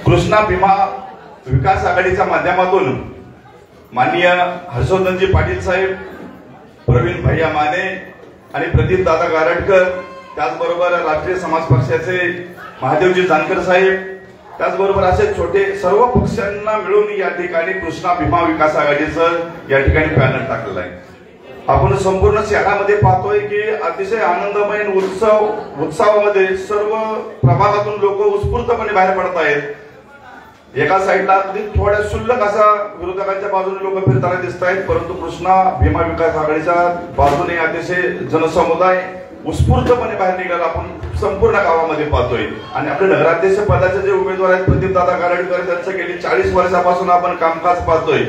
कृष्णा भीमा विकास आघाडीच्या माध्यमातून माननीय हर्षवर्धनजी पाटील साहेब, प्रवीण भैया माने आणि प्रदीप दादा गारटकर, त्याचबरोबर राष्ट्रीय समाज पक्षाचे महादेवजी जानकर साहेब, त्याचबरोबर असे छोटे सर्व पक्षांना मिळून या ठिकाणी कृष्णा भीमा विकास आघाडीचं या ठिकाणी पॅनल टाकलेलं आहे. आपण संपूर्ण शहरामध्ये पाहतोय की अतिशय आनंदमय उत्सवामध्ये सर्व प्रभागातून लोक उत्स्फूर्तपणे बाहेर पडत आहेत. एका साईडला अगदी थोड्या क्षुल्लक असा विरोधकांच्या बाजूने लोक फिरताना दिसत आहेत, परंतु कृष्णा भीमा विकास आघाडीच्या बाजूने अतिशय जनसमुदाय उत्स्फूर्तपणे बाहेर निघाला आपण संपूर्ण गावामध्ये पाहतोय. आणि आपले नगराध्यक्ष पदाचे जे उमेदवार आहेत प्रदीप दादा गारटकर, त्यांचं गेली 40 वर्षापासून आपण कामकाज पाहतोय.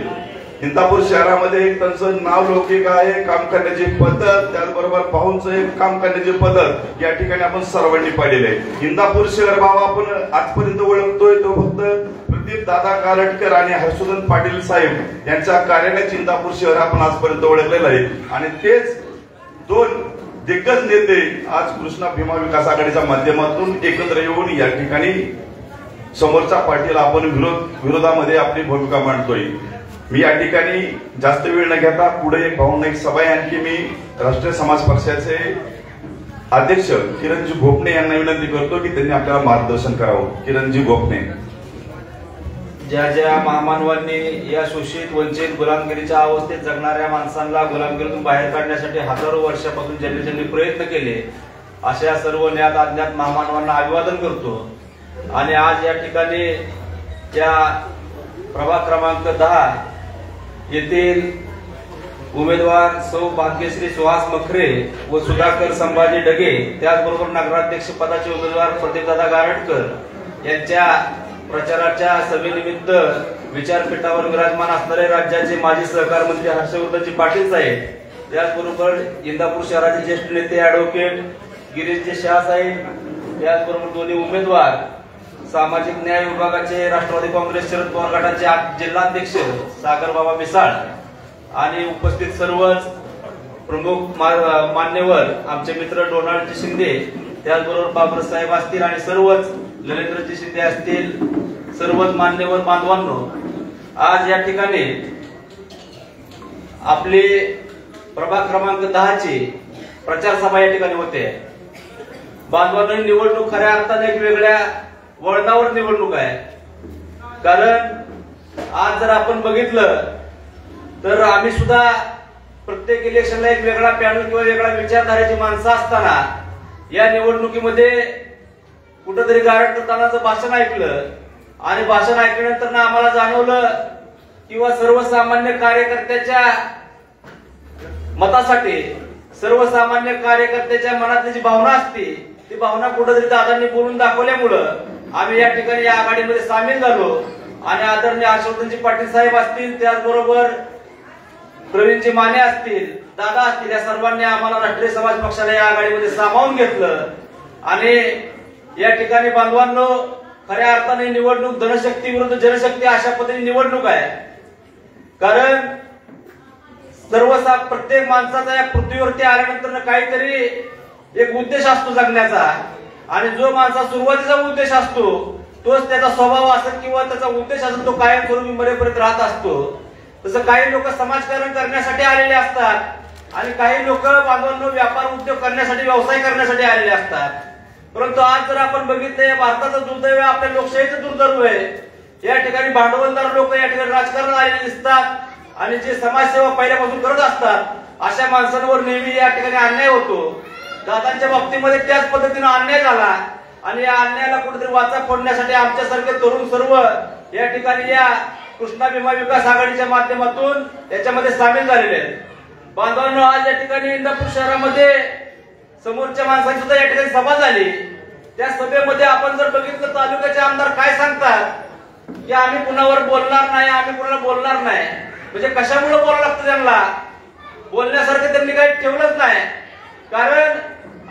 इंदापूर शहरामध्ये एक त्यांचं नाव लौकिक आहे, काम करण्याची पद्धत, त्याचबरोबर पाहूनचं एक काम करण्याची पद्धत या ठिकाणी आपण सर्वांनी पाहिलेलं आहे. इंदापूर शहर भाव आपण आजपर्यंत ओळखतोय तो फक्त प्रदीप दादा गारटकर आणि हर्षवर्धन पाटील साहेब यांच्या कार्याने इंदापूर शहर आपण आजपर्यंत ओळखलेलं आहे. आणि तेच दोन दिग्गज नेते आज कृष्णा भीमा विकास आघाडीच्या माध्यमातून एकत्र येऊन या ठिकाणी समोरच्या पार्टीला आपण विरोधामध्ये आपली भूमिका मांडतोय. मी या ठिकाणी जास्त वेळ न घेता पुढे एक भावनिक सभा आहे. आणखी मी राष्ट्रीय समाज पक्षाचे अध्यक्ष किरणजी गोपणे यांना विनंती करतो की त्यांनी आपल्याला मार्गदर्शन करावं. किरणजी गोपणे. ज्या ज्या महामानवांनी या शोषित, वंचित, गुलामगिरीच्या अवस्थेत जगणाऱ्या माणसांना गुलामगिरीतून बाहेर काढण्यासाठी हजारो वर्षापासून ज्यांनी प्रयत्न केले, अशा सर्व ज्ञात अज्ञात महामानवांना अभिवादन करतो. आणि आज या ठिकाणी त्या प्रभाग क्रमांक 10 येथील उमेदवार सौ भाग्यश्री सुहास मखरे व सुधाकर संभाजी डगे, त्याचबरोबर नगराध्यक्ष पदाचे उमेदवार प्रदीपदादा गारटकर यांच्या प्रचाराच्या सभेनिमित्त विचारपीठावर विराजमान असणारे राज्याचे माजी सहकार मंत्री हर्षवर्धनजी पाटील साहेब, त्याचबरोबर इंदापूर शहराचे ज्येष्ठ नेते ऍडव्होकेट गिरीशजी शाह साहेब, त्याचबरोबर दोन्ही उमेदवार सामाजिक न्याय विभागाचे राष्ट्रवादी काँग्रेस शरद पवार गटाचे जिल्हाध्यक्ष सागर बाबा मिसाळ आणि उपस्थित सर्वच प्रमुख मान्यवर आमचे मित्र डोनाल्डजी शिंदे, त्याचबरोबर बाबरसाहेब असतील आणि सर्वच ललिंद्रजी शिंदे असतील, सर्वच मान्यवर बांधवांनो, आज या ठिकाणी आपली प्रभाग क्रमांक 10 ची प्रचार सभा या ठिकाणी होते. बांधवांनो, निवडणूक खऱ्या अर्थाने एक वेगळ्या वळणावर निवडणूक आहे. कारण आज जर आपण बघितलं तर आम्ही सुद्धा प्रत्येक इलेक्शनला एक वेगळा पॅनल किंवा वेगळ्या विचारधारेची माणसं असताना या निवडणुकीमध्ये कुठंतरी गारटकरांचं भाषण ऐकलं आणि भाषण ऐकल्यानंतर आम्हाला जाणवलं किंवा सर्वसामान्य कार्यकर्त्याच्या मतासाठी, सर्वसामान्य कार्यकर्त्याच्या मनातली जी भावना असते ती भावना कुठेतरी दादांनी बोलून दाखवल्यामुळं आम्ही या ठिकाणी या आघाडीमध्ये सामील झालो. आणि आदरणीय हर्षवर्धनजी पाटील साहेब असतील, त्याचबरोबर प्रवीणजी माने असतील, दादा असतील, या सर्वांनी आम्हाला राष्ट्रीय समाज पक्षाला या आघाडीमध्ये सामावून घेतलं. आणि या ठिकाणी बांधवांनो, खऱ्या अर्थाने निवडणूक धनशक्ती विरुद्ध जनशक्ती अशा पद्धतीने निवडणूक आहे. कारण प्रत्येक माणसाचा या पृथ्वीवरती आल्यानंतर काहीतरी एक उद्देश असतो जगण्याचा, आणि जो माणसा सुरुवातीचा उद्देश असतो तोच त्याचा स्वभाव असेल किंवा त्याचा उद्देश असेल तो कायमस्वरूपी मरेपर्यंत राहत असतो. तसं काही लोक समाजकारण करण्यासाठी आलेले असतात आणि काही लोक बांधवांनो व्यापार उद्योग करण्यासाठी, व्यवसाय करण्यासाठी आलेले असतात. परंतु आज जर आपण बघितलं, भारताचं दुर्दैव, आपल्या लोकशाहीचं दुर्दैव आहे. या ठिकाणी भांडवलदार लोक या ठिकाणी राजकारणात आलेले दिसतात आणि जे समाजसेवा पहिल्यापासून करत असतात अशा माणसांवर नेहमी या ठिकाणी अन्याय होतो. दादांच्या बाबतीमध्ये त्याच पद्धतीने अन्याय झाला आणि या अन्यायाला कुठेतरी वाचा फोडण्यासाठी आमच्यासारखे तरुण सर्व या ठिकाणी या कृष्णा भीमा विकास आघाडीच्या माध्यमातून याच्यामध्ये सामील झालेले आहेत. बांधवांनो, आज या ठिकाणी इंदापूर शहरामध्ये समोरच्या माणसांची सुद्धा या ठिकाणी सभा झाली. त्या सभेमध्ये आपण जर बघितलं, तालुक्याचे आमदार काय सांगतात की आम्ही कुणावर बोलणार नाही, आम्ही कुणाला बोलणार नाही. म्हणजे कशामुळे बोलावं लागतं त्यांना? बोलण्यासारखं त्यांनी काही ठेवलंच नाही. कारण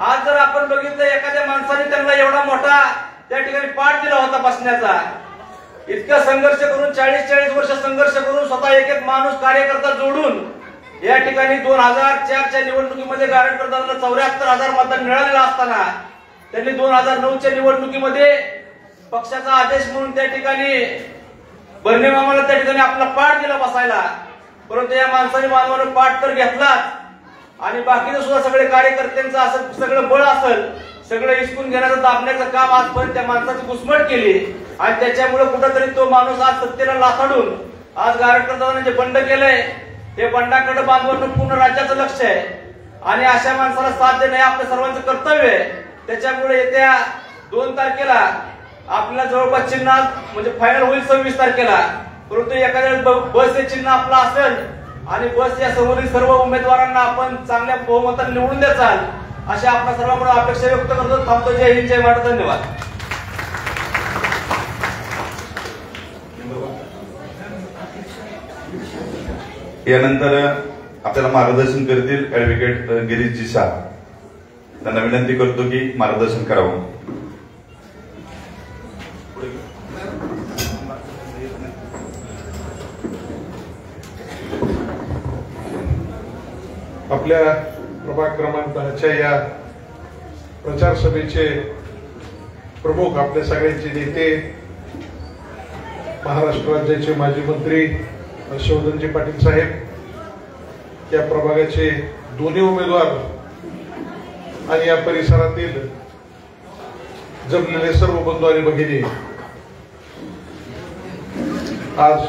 आज जर आपण बघितलं, एखाद्या माणसाने त्यांना एवढा मोठा त्या ठिकाणी पाठ दिला होता बसण्याचा, इतका संघर्ष करून 40 वर्ष संघर्ष करून स्वतः एक माणूस कार्यकर्ता जोडून या ठिकाणी 2004च्या निवडणुकीमध्ये गारटकरांना 74,000 मतदान मिळालेलं असताना त्यांनी 2009च्या निवडणुकीमध्ये पक्षाचा आदेश म्हणून त्या ठिकाणी बर्णे मामाला त्या ठिकाणी आपला पाठ दिला बसायला, परंतु या माणसाने बांधवानं पाठ तर घेतलाच आणि बाकीचे सुद्धा सगळे कार्यकर्त्यांचं असं सगळं बळ असेल सगळं हिसकून घेण्याचं दाबण्याचं काम आजपर्यंत त्या माणसाची घुसमट केली आणि त्याच्यामुळे कुठंतरी तो माणूस आज सत्तेला लाथाडून आज गारटकर दादांनी जे बंड केलंय ते बंडाकडे बांधवांना पूर्ण राज्याचं लक्ष आहे आणि अशा माणसाला साथ देणं हे आपल्या सर्वांचं कर्तव्य आहे. त्याच्यामुळे येत्या 2 तारखेला आपल्याला जवळपास चिन्ह म्हणजे फायनल होईल 26 तारखेला, परंतु एखाद्या बस हे चिन्ह आपलं असेल आणि बस या समोरील सर्व उमेदवारांना आपण चांगल्या बहुमताने निवडून द्याल अशा आपल्या सर्वांकडून अपेक्षा व्यक्त करतो. थांबतो. जय हिंद, जय महाराष्ट्र. धन्यवाद. यानंतर आपल्याला मार्गदर्शन करतील ऍडव्होकेट गिरीशजी शाह. त्यांना विनंती करतो की मार्गदर्शन करावं. आपल्या प्रभाग क्रमांक 10च्या या प्रचार सभेचे प्रमुख आपल्या सगळ्यांचे नेते महाराष्ट्र राज्याचे माजी मंत्री हर्षवर्धनजी पाटील साहेब, या प्रभागाचे दोन्ही उमेदवार आणि या परिसरातील जमलेले सर्व बंधू आणि भगिनी, आज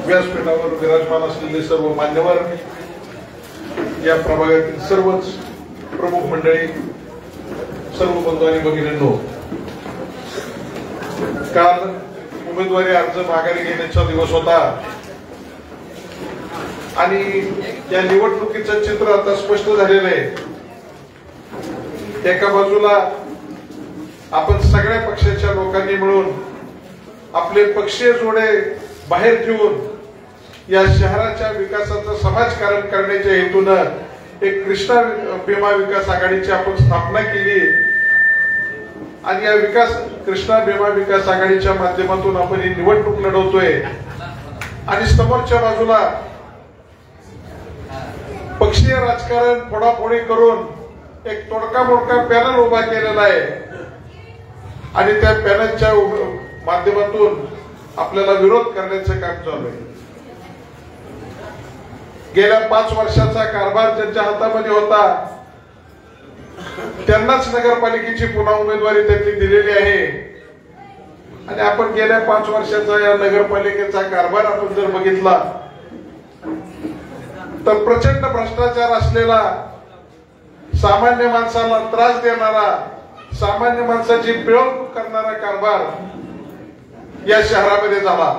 व्यासपीठावर विराजमान असलेले सर्व मान्यवर, या प्रभागातील सर्वच प्रमुख मंडळी, सर्व बंधू आणि भगिनींनो, काल उमेदवारी अर्ज माघारी घेण्याचा दिवस होता आणि या निवडणुकीचं चित्र आता स्पष्ट झालेलं आहे. एका बाजूला आपण सगळ्या पक्षाच्या लोकांनी मिळून आपले पक्षीय जोडे बाहेर ठेवून या शहराच्या विकासाचं समाजकारण करण्याच्या हेतूनं एक कृष्णा भीमा विकास आघाडीची आपण स्थापना केली आणि या कृष्णा भीमा विकास आघाडीच्या माध्यमातून आपण ही निवडणूक लढवतोय आणि समोरच्या बाजूला पक्षीय राजकारण फोडाफोडी करून एक तोडका मोडका पॅनल उभा केलेला आहे आणि त्या पॅनलच्या माध्यमातून आपल्याला विरोध करण्याचं काम चालू आहे. गेल्या 5 वर्षाचा कारभार ज्यांच्या हातामध्ये होता त्यांनाच नगरपालिकेची पुन्हा उमेदवारी त्यांनी दिलेली आहे आणि आपण गेल्या 5 वर्षाचा या नगरपालिकेचा कारभार आपण जर बघितला तर प्रचंड भ्रष्टाचार असलेला, सामान्य माणसाला त्रास देणारा, सामान्य माणसाची पिळवणूक करणारा कारभार या शहरामध्ये झाला.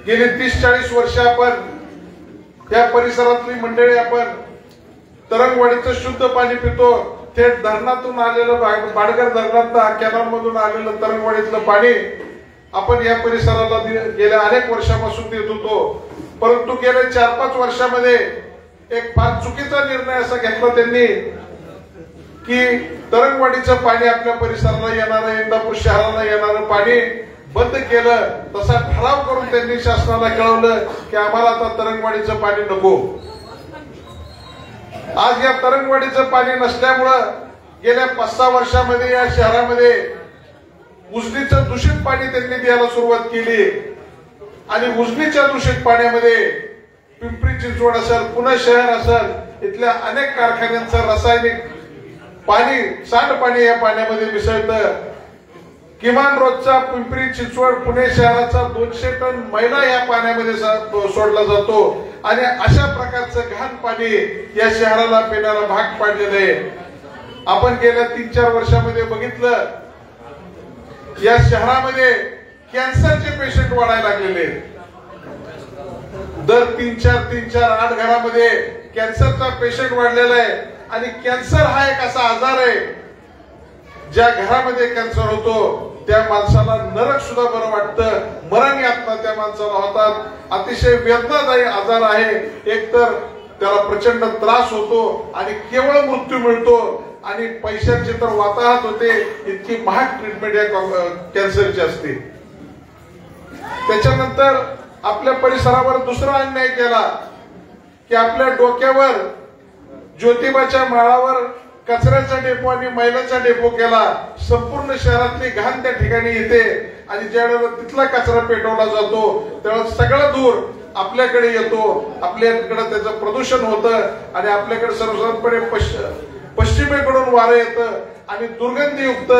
गेली 30-40 वर्ष आपण या परिसरातली मंडळी आपण तरंगवाडीचं शुद्ध पाणी पितो. थेट धरणातून आलेलं, बाडगर धरणात कॅनलमधून आलेलं तरंगवाडीतलं पाणी आपण या परिसराला गेल्या अनेक वर्षापासून देत होतो. परंतु गेल्या 4-5 वर्षामध्ये एक फार चुकीचा निर्णय असा घेतला त्यांनी की तरंगवाडीचं पाणी आपल्या परिसराला येणारं, इंदापूर शहराला येणारं पाणी बंद केलं. तसा ठराव करून त्यांनी शासनाला कळवलं की आम्हाला आता तरंगवाडीचं पाणी नको. आज या तरंगवाडीचं पाणी नसल्यामुळं गेल्या 5-6 वर्षामध्ये या शहरामध्ये उजनीचं दूषित पाणी त्यांनी द्यायला सुरुवात केली आणि उजनीच्या दूषित पाण्यामध्ये पिंपरी चिंचवड असेल, पुणे शहर असेल, इथल्या अनेक कारखान्यांचं रासायनिक पाणी, सांडपाणी या पाण्यामध्ये मिसळतं. किमान रोजचा पिंपरी चिंचवड पुणे शहराचा 200 टन मैला या पाण्यामध्ये सोडला जातो आणि अशा प्रकारचं घाण पाणी या शहराला पिण्याला भाग पाडलेलं आहे. आपण गेल्या 3-4 वर्षामध्ये बघितलं या शहरामध्ये कॅन्सरचे पेशंट वाढायला लागलेले. दर 3-4 8 घरामध्ये कॅन्सरचा पेशंट वाढलेला आहे आणि कॅन्सर हा एक असा आजार आहे ज्या घरामध्ये कॅन्सर होतो त्या माणसाला नरक सुद्धा बरं वाटतं, मरण यातना त्या माणसाला होतात. अतिशय वेदनादायी आजार आहे. एकतर त्याला प्रचंड त्रास होतो आणि केवळ मृत्यू मिळतो आणि पैशांची तर वाताहत होते. इतकी महाग ट्रीटमेंट या कॅन्सरची असते. त्याच्यानंतर आपल्या परिसरावर दुसरा अन्याय केला की आपल्या डोक्यावर ज्योतिबाच्या माळावर कचऱ्याचा डेपो आणि मैलाचा डेपो केला, संपूर्ण शहरातली घाण त्या ठिकाणी येते आणि ज्यावेळेला तिथला कचरा पेटवला जातो त्यावेळेला सगळं दूर आपल्याकडे येतो, आपल्याकडे त्याचं प्रदूषण होतं आणि आपल्याकडे सर्वसाधारणपणे पश्चिमेकडून वारं येतं आणि दुर्गंधीयुक्त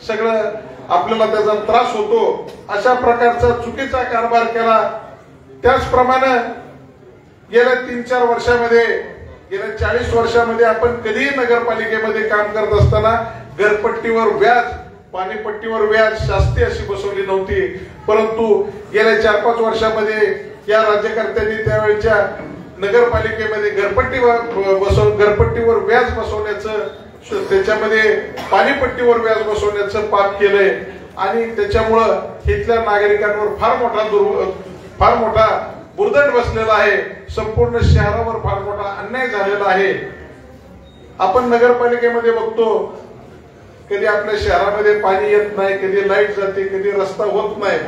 सगळं आपल्याला त्याचा त्रास होतो. अशा प्रकारचा चुकीचा कारभार केला. त्याचप्रमाणे गेल्या 3-4 वर्षामध्ये, गेल्या 40 वर्षामध्ये आपण कधीही नगरपालिकेमध्ये काम करत असताना घरपट्टीवर व्याज, पाणीपट्टीवर व्याज शास्ती अशी बसवली नव्हती. परंतु गेल्या 4-5 वर्षामध्ये या राज्यकर्त्यांनी त्यावेळेच्या नगरपालिकेमध्ये घरपट्टीवर व्याज बसवण्याचं, त्याच्यामध्ये पाणीपट्टीवर व्याज बसवण्याचं पाप केलंय आणि त्याच्यामुळं इथल्या नागरिकांवर फार मोठा बुरदंड बसलेला आहे. संपूर्ण शहरावर फार मोठा अन्याय झालेला आहे. आपण नगरपालिकेमध्ये बघतो कधी आपल्या शहरामध्ये पाणी येत नाही, कधी लाईट जाते, कधी रस्ता होत नाही,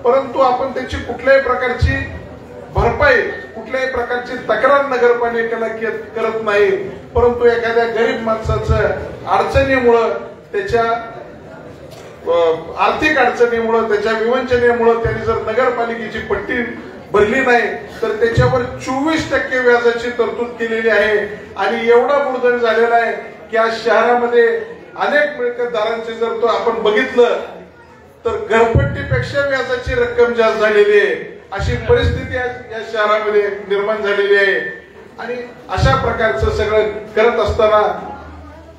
परंतु आपण त्याची कुठल्याही प्रकारची भरपाई, कुठल्याही प्रकारची तक्रार नगरपालिकेला करत नाही. परंतु एखाद्या गरीब माणसाचं अडचणीमुळं, त्याच्या आर्थिक अडचणीमुळं, त्याच्या विवंचनेमुळं त्यांनी जर नगरपालिकेची पट्टी भरली नाही तर त्याच्यावर 24% व्याजाची तरतूद केलेली आहे. आणि एवढा बुरदंड झालेला आहे की आज शहरामध्ये अनेक मिळकतदारांचे जर तो आपण बघितलं तर घरपट्टीपेक्षा व्याजाची रक्कम जास्त झालेली आहे. अशी परिस्थिती या शहरामध्ये निर्माण झालेली आहे. आणि अशा प्रकारचं सगळं करत असताना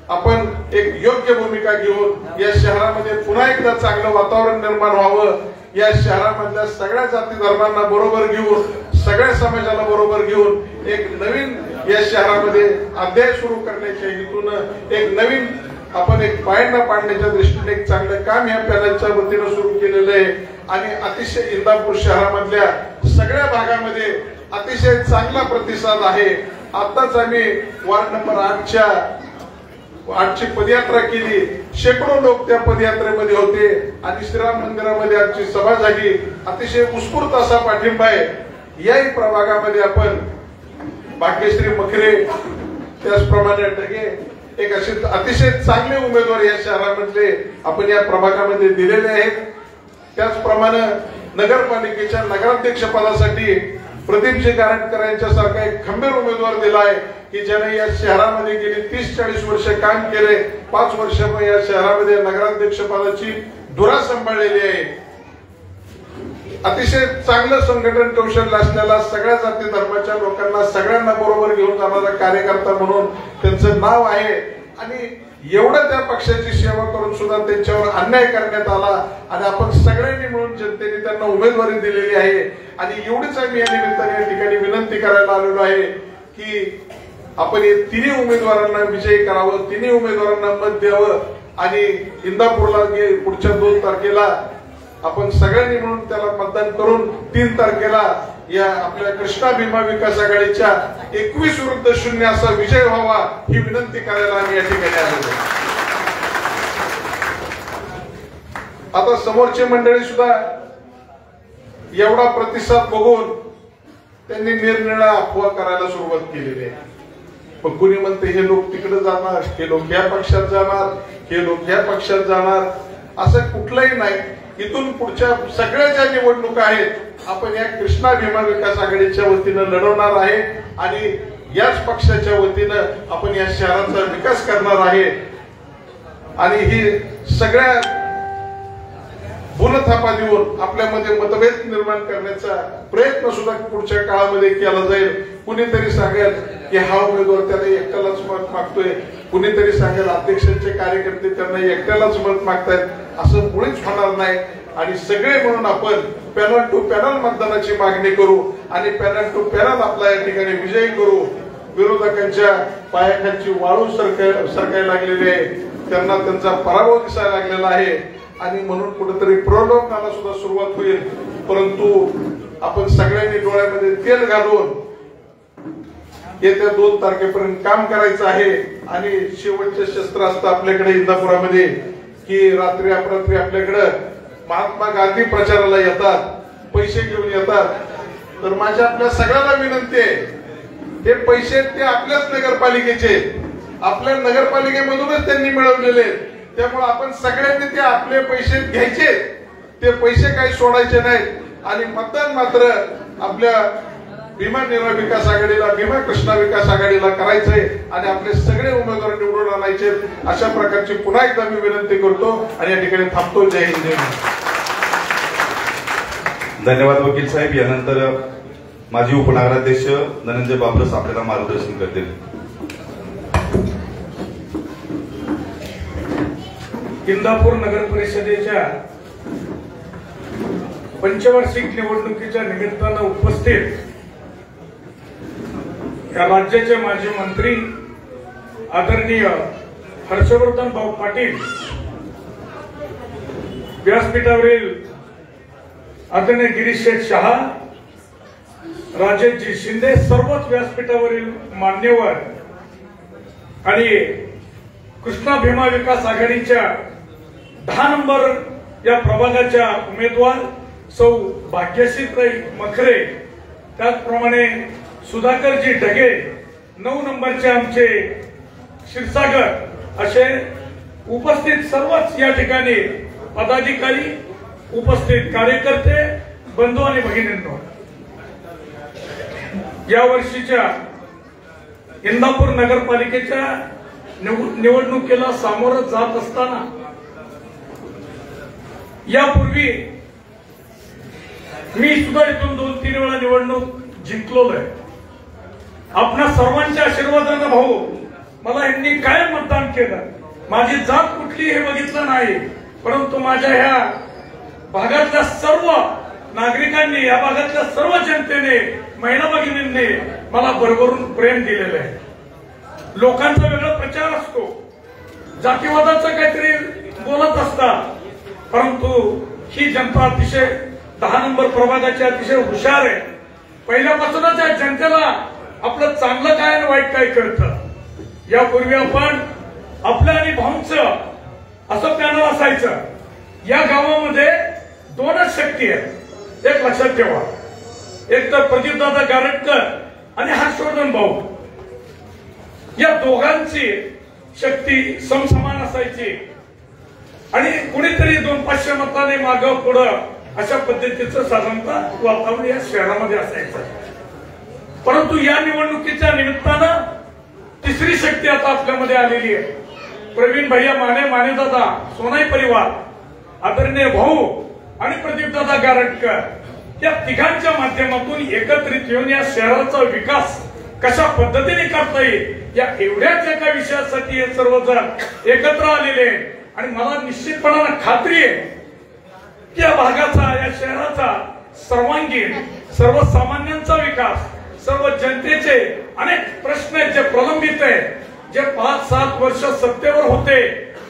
आपण एक योग्य भूमिका घेऊन या शहरामध्ये पुन्हा एकदा चांगलं वातावरण निर्माण व्हावं, या शहरामधल्या सगळ्या जाती धर्मांना बरोबर घेऊन, सगळ्या समाजाला बरोबर घेऊन एक नवीन या शहरामध्ये अध्याय सुरू करण्याच्या हेतून एक नवीन आपण एक पायंडा पाडण्याच्या दृष्टीने एक चांगलं काम या पॅनलच्या वतीनं सुरू केलेलं आहे. आणि अतिशय इंदापूर शहरामधल्या सगळ्या भागामध्ये अतिशय चांगला प्रतिसाद आहे. आताच आम्ही वार्ड नंबर 8ची पदयात्रा केली. शेकडो लोक त्या पदयात्रेमध्ये होते आणि श्रीराम मंदिरामध्ये आमची सभा झाली. अतिशय उत्स्फूर्त असा पाठिंबा आहे. याही प्रभागामध्ये आपण भाग्यश्री मखरे, त्याचप्रमाणे ढगे, एक असे अतिशय चांगले उमेदवार या शहरामधले आपण या प्रभागामध्ये दिलेले आहेत. त्याचप्रमाणे नगरपालिकेच्या नगराध्यक्ष पदासाठी प्रदीपजी गारटकर यांच्यासारखा एक खंबीर उमेदवार दिला आहे की ज्याने या शहरामध्ये गेली 30-40 वर्ष काम केले. 5 वर्ष या शहरामध्ये नगराध्यक्ष पदाची धुरा सांभाळलेली आहे. अतिशय चांगलं संघटन कौशल्य असलेला, सगळ्या जाती धर्माच्या लोकांना सगळ्यांना बरोबर घेऊन जाणारा कार्यकर्ता म्हणून त्यांचं नाव आहे. आणि एवढं त्या पक्षाची सेवा करून सुद्धा त्यांच्यावर अन्याय करण्यात आला आणि आपण सगळ्यांनी मिळून जनतेने त्यांना उमेदवारी दिलेली आहे. आणि एवढीच आम्ही या निमित्ताने या ठिकाणी विनंती करायला आलेलो आहे की आपण हे तिन्ही उमेदवारांना विजयी करावं, तिन्ही उमेदवारांना मत द्यावं आणि इंदापूरला पुढच्या 2 तारखेला आपण सगळ्यांनी मिळून त्याला मतदान करून 3 तारखेला या आपल्या कृष्णा भीमा विकास आघाडीच्या 21-0 असा विजय व्हावा ही विनंती करायला आम्ही या ठिकाणी आलेलो. आता समोरची मंडळी सुद्धा एवढा प्रतिसाद बघून त्यांनी निरनिराळ्या अफवा करायला सुरुवात केलेली आहे. पण कुणी म्हणते हे लोक तिकडे जाणार, हे लोक या पक्षात जाणार, हे लोक या पक्षात जाणार, असं कुठलंही नाही. इथून पुढच्या सगळ्या ज्या निवडणुका आहेत आपण या कृष्णा भीमा विकास आघाडीच्या वतीनं लढवणार आहे आणि याच पक्षाच्या वतीनं आपण या शहराचा विकास करणार आहे. आणि ही सगळ्या भूलथापा देऊन आपल्यामध्ये मतभेद निर्माण करण्याचा प्रयत्न सुद्धा पुढच्या काळामध्ये केला जाईल. कुणीतरी सांगेल की हा उमेदवार त्याला एकट्यालाच मत मागतोय, कुणीतरी सांगेल अध्यक्षांचे कार्यकर्ते त्यांना एकट्यालाच मत मागतायत. असं मुळीच होणार नाही. आणि सगळे म्हणून आपण पॅनल टू पॅनल मतदानाची मागणी करू आणि पॅनल टू पॅनल आपला या ठिकाणी विजयी करू. विरोधकांच्या पायाखालची वाळू सरकायला लागलेली आहे, त्यांना त्यांचा पराभव दिसायला लागलेला आहे आणि म्हणून कुठेतरी प्रलोभनाला सुद्धा सुरुवात होईल. परंतु आपण सगळ्यांनी डोळ्यामध्ये तेल घालून येत्या 2 तारखेपर्यंत काम करायचं आहे. आणि शेवटचे शस्त्र असतं आपल्याकडे इंदापुरामध्ये की रात्री अपरात्री आपल्याकडे महात्मा गांधी प्रचाराला येतात, पैसे घेऊन येतात. तर माझ्या आपल्या सगळ्यांना विनंती आहे हे पैसे ते आपल्याच नगरपालिकेचे, आपल्या नगरपालिकेमधूनच त्यांनी मिळवलेले आहेत. त्यामुळे आपण सगळ्यांनी ते आपले पैसे घ्यायचे, ते पैसे काही सोडायचे नाहीत आणि मतदान मात्र आपल्या भीमा निरा विकास आघाडीला, भीमा कृष्णा विकास आघाडीला करायचंय आणि आपले सगळे उमेदवार निवडून आणायचे. अशा प्रकारची पुन्हा एकदा मी विनंती करतो आणि या ठिकाणी थांबतो. जय हिंद, जय महाराष्ट्र. धन्यवाद वकील साहेब. यानंतर माजी उपनगराध्यक्ष धनंजय बाबरस आपल्याला मार्गदर्शन करतील. इंदापूर नगर परिषदेच्या पंचवार्षिक निवडणुकीच्या निमित्तानं उपस्थित या राज्याचे माजी मंत्री आदरणीय हर्षवर्धन भाऊ पाटील, व्यासपीठावरील आदरणीय गिरीश शेठ शहा, राजेशजी शिंदे, सर्वच व्यासपीठावरील मान्यवर आणि कृष्णा भीमा विकास आघाडीच्या 10 नंबर या प्रभागाच्या उमेदवार सौ भाग्यश्रीताई मखरे, त्याचप्रमाणे सुधाकरजी ढगे, 9 नंबरचे आमचे क्षीरसागर, असे उपस्थित सर्वच या ठिकाणी पदाधिकारी, उपस्थित कार्यकर्ते, बंधू आणि भगिनींनो, या वर्षीच्या इंदापूर नगरपालिकेच्या निवडणुकीला सामोरं जात असताना यापूर्वी मी सुद्धा इथून 2-3 वेळा निवडणूक जिंकलो आहे. आपल्या सर्वांच्या आशीर्वादानं भाऊ मला यांनी काय मतदान केलं, माझी जात कुठली हे बघितलं नाही, परंतु माझ्या ह्या भागातल्या सर्व नागरिकांनी, या भागातल्या सर्व जनतेने, महिला भगिनींनी मला भरभरून प्रेम दिलेलं आहे. लोकांचा वेगळा प्रचार असतो, जातीवादाचं काहीतरी बोलत असतात, परंतु ही जनता अतिशय 10 नंबर प्रभागाची अतिशय हुशार आहे. पहिल्यापासूनच या जनतेला आपलं चांगलं काय आणि वाईट काय कळतं. यापूर्वी आपण आपल्या आणि भाऊंचं असं पॅनल असायचं. या गावामध्ये 2च शक्ती आहेत, एक लक्षात ठेवा, एक तर प्रदीपदादा गारटकर आणि हर्षवर्धन भाऊ. या दोघांची शक्ती समसमान असायची आणि कुणीतरी 200-500 मताने मागं पुढं अशा पद्धतीचं साधारणतः वातावरण या शहरामध्ये असायचं. परंतु या निवडणुकीच्या निमित्तानं तिसरी शक्ती आता आपल्यामध्ये आलेली आहे. प्रवीण भैया माने, मानेदादा, सोनाई परिवार, आदरणीय भाऊ आणि प्रदीपदादा गारटकर, या तिघांच्या माध्यमातून एकत्रित येऊन या शहराचा विकास कशा पद्धतीने करता येईल या एवढ्याच एका विषयासाठी हे सर्वजण एकत्र आलेले. आणि मला निश्चितपणानं खात्री आहे की या भागाचा, या शहराचा सर्वांगीण, सर्वसामान्यांचा विकास, सर्व जनतेचे अनेक प्रश्न आहेत जे प्रलंबित आहेत, जे 5-7 वर्ष सत्तेवर होते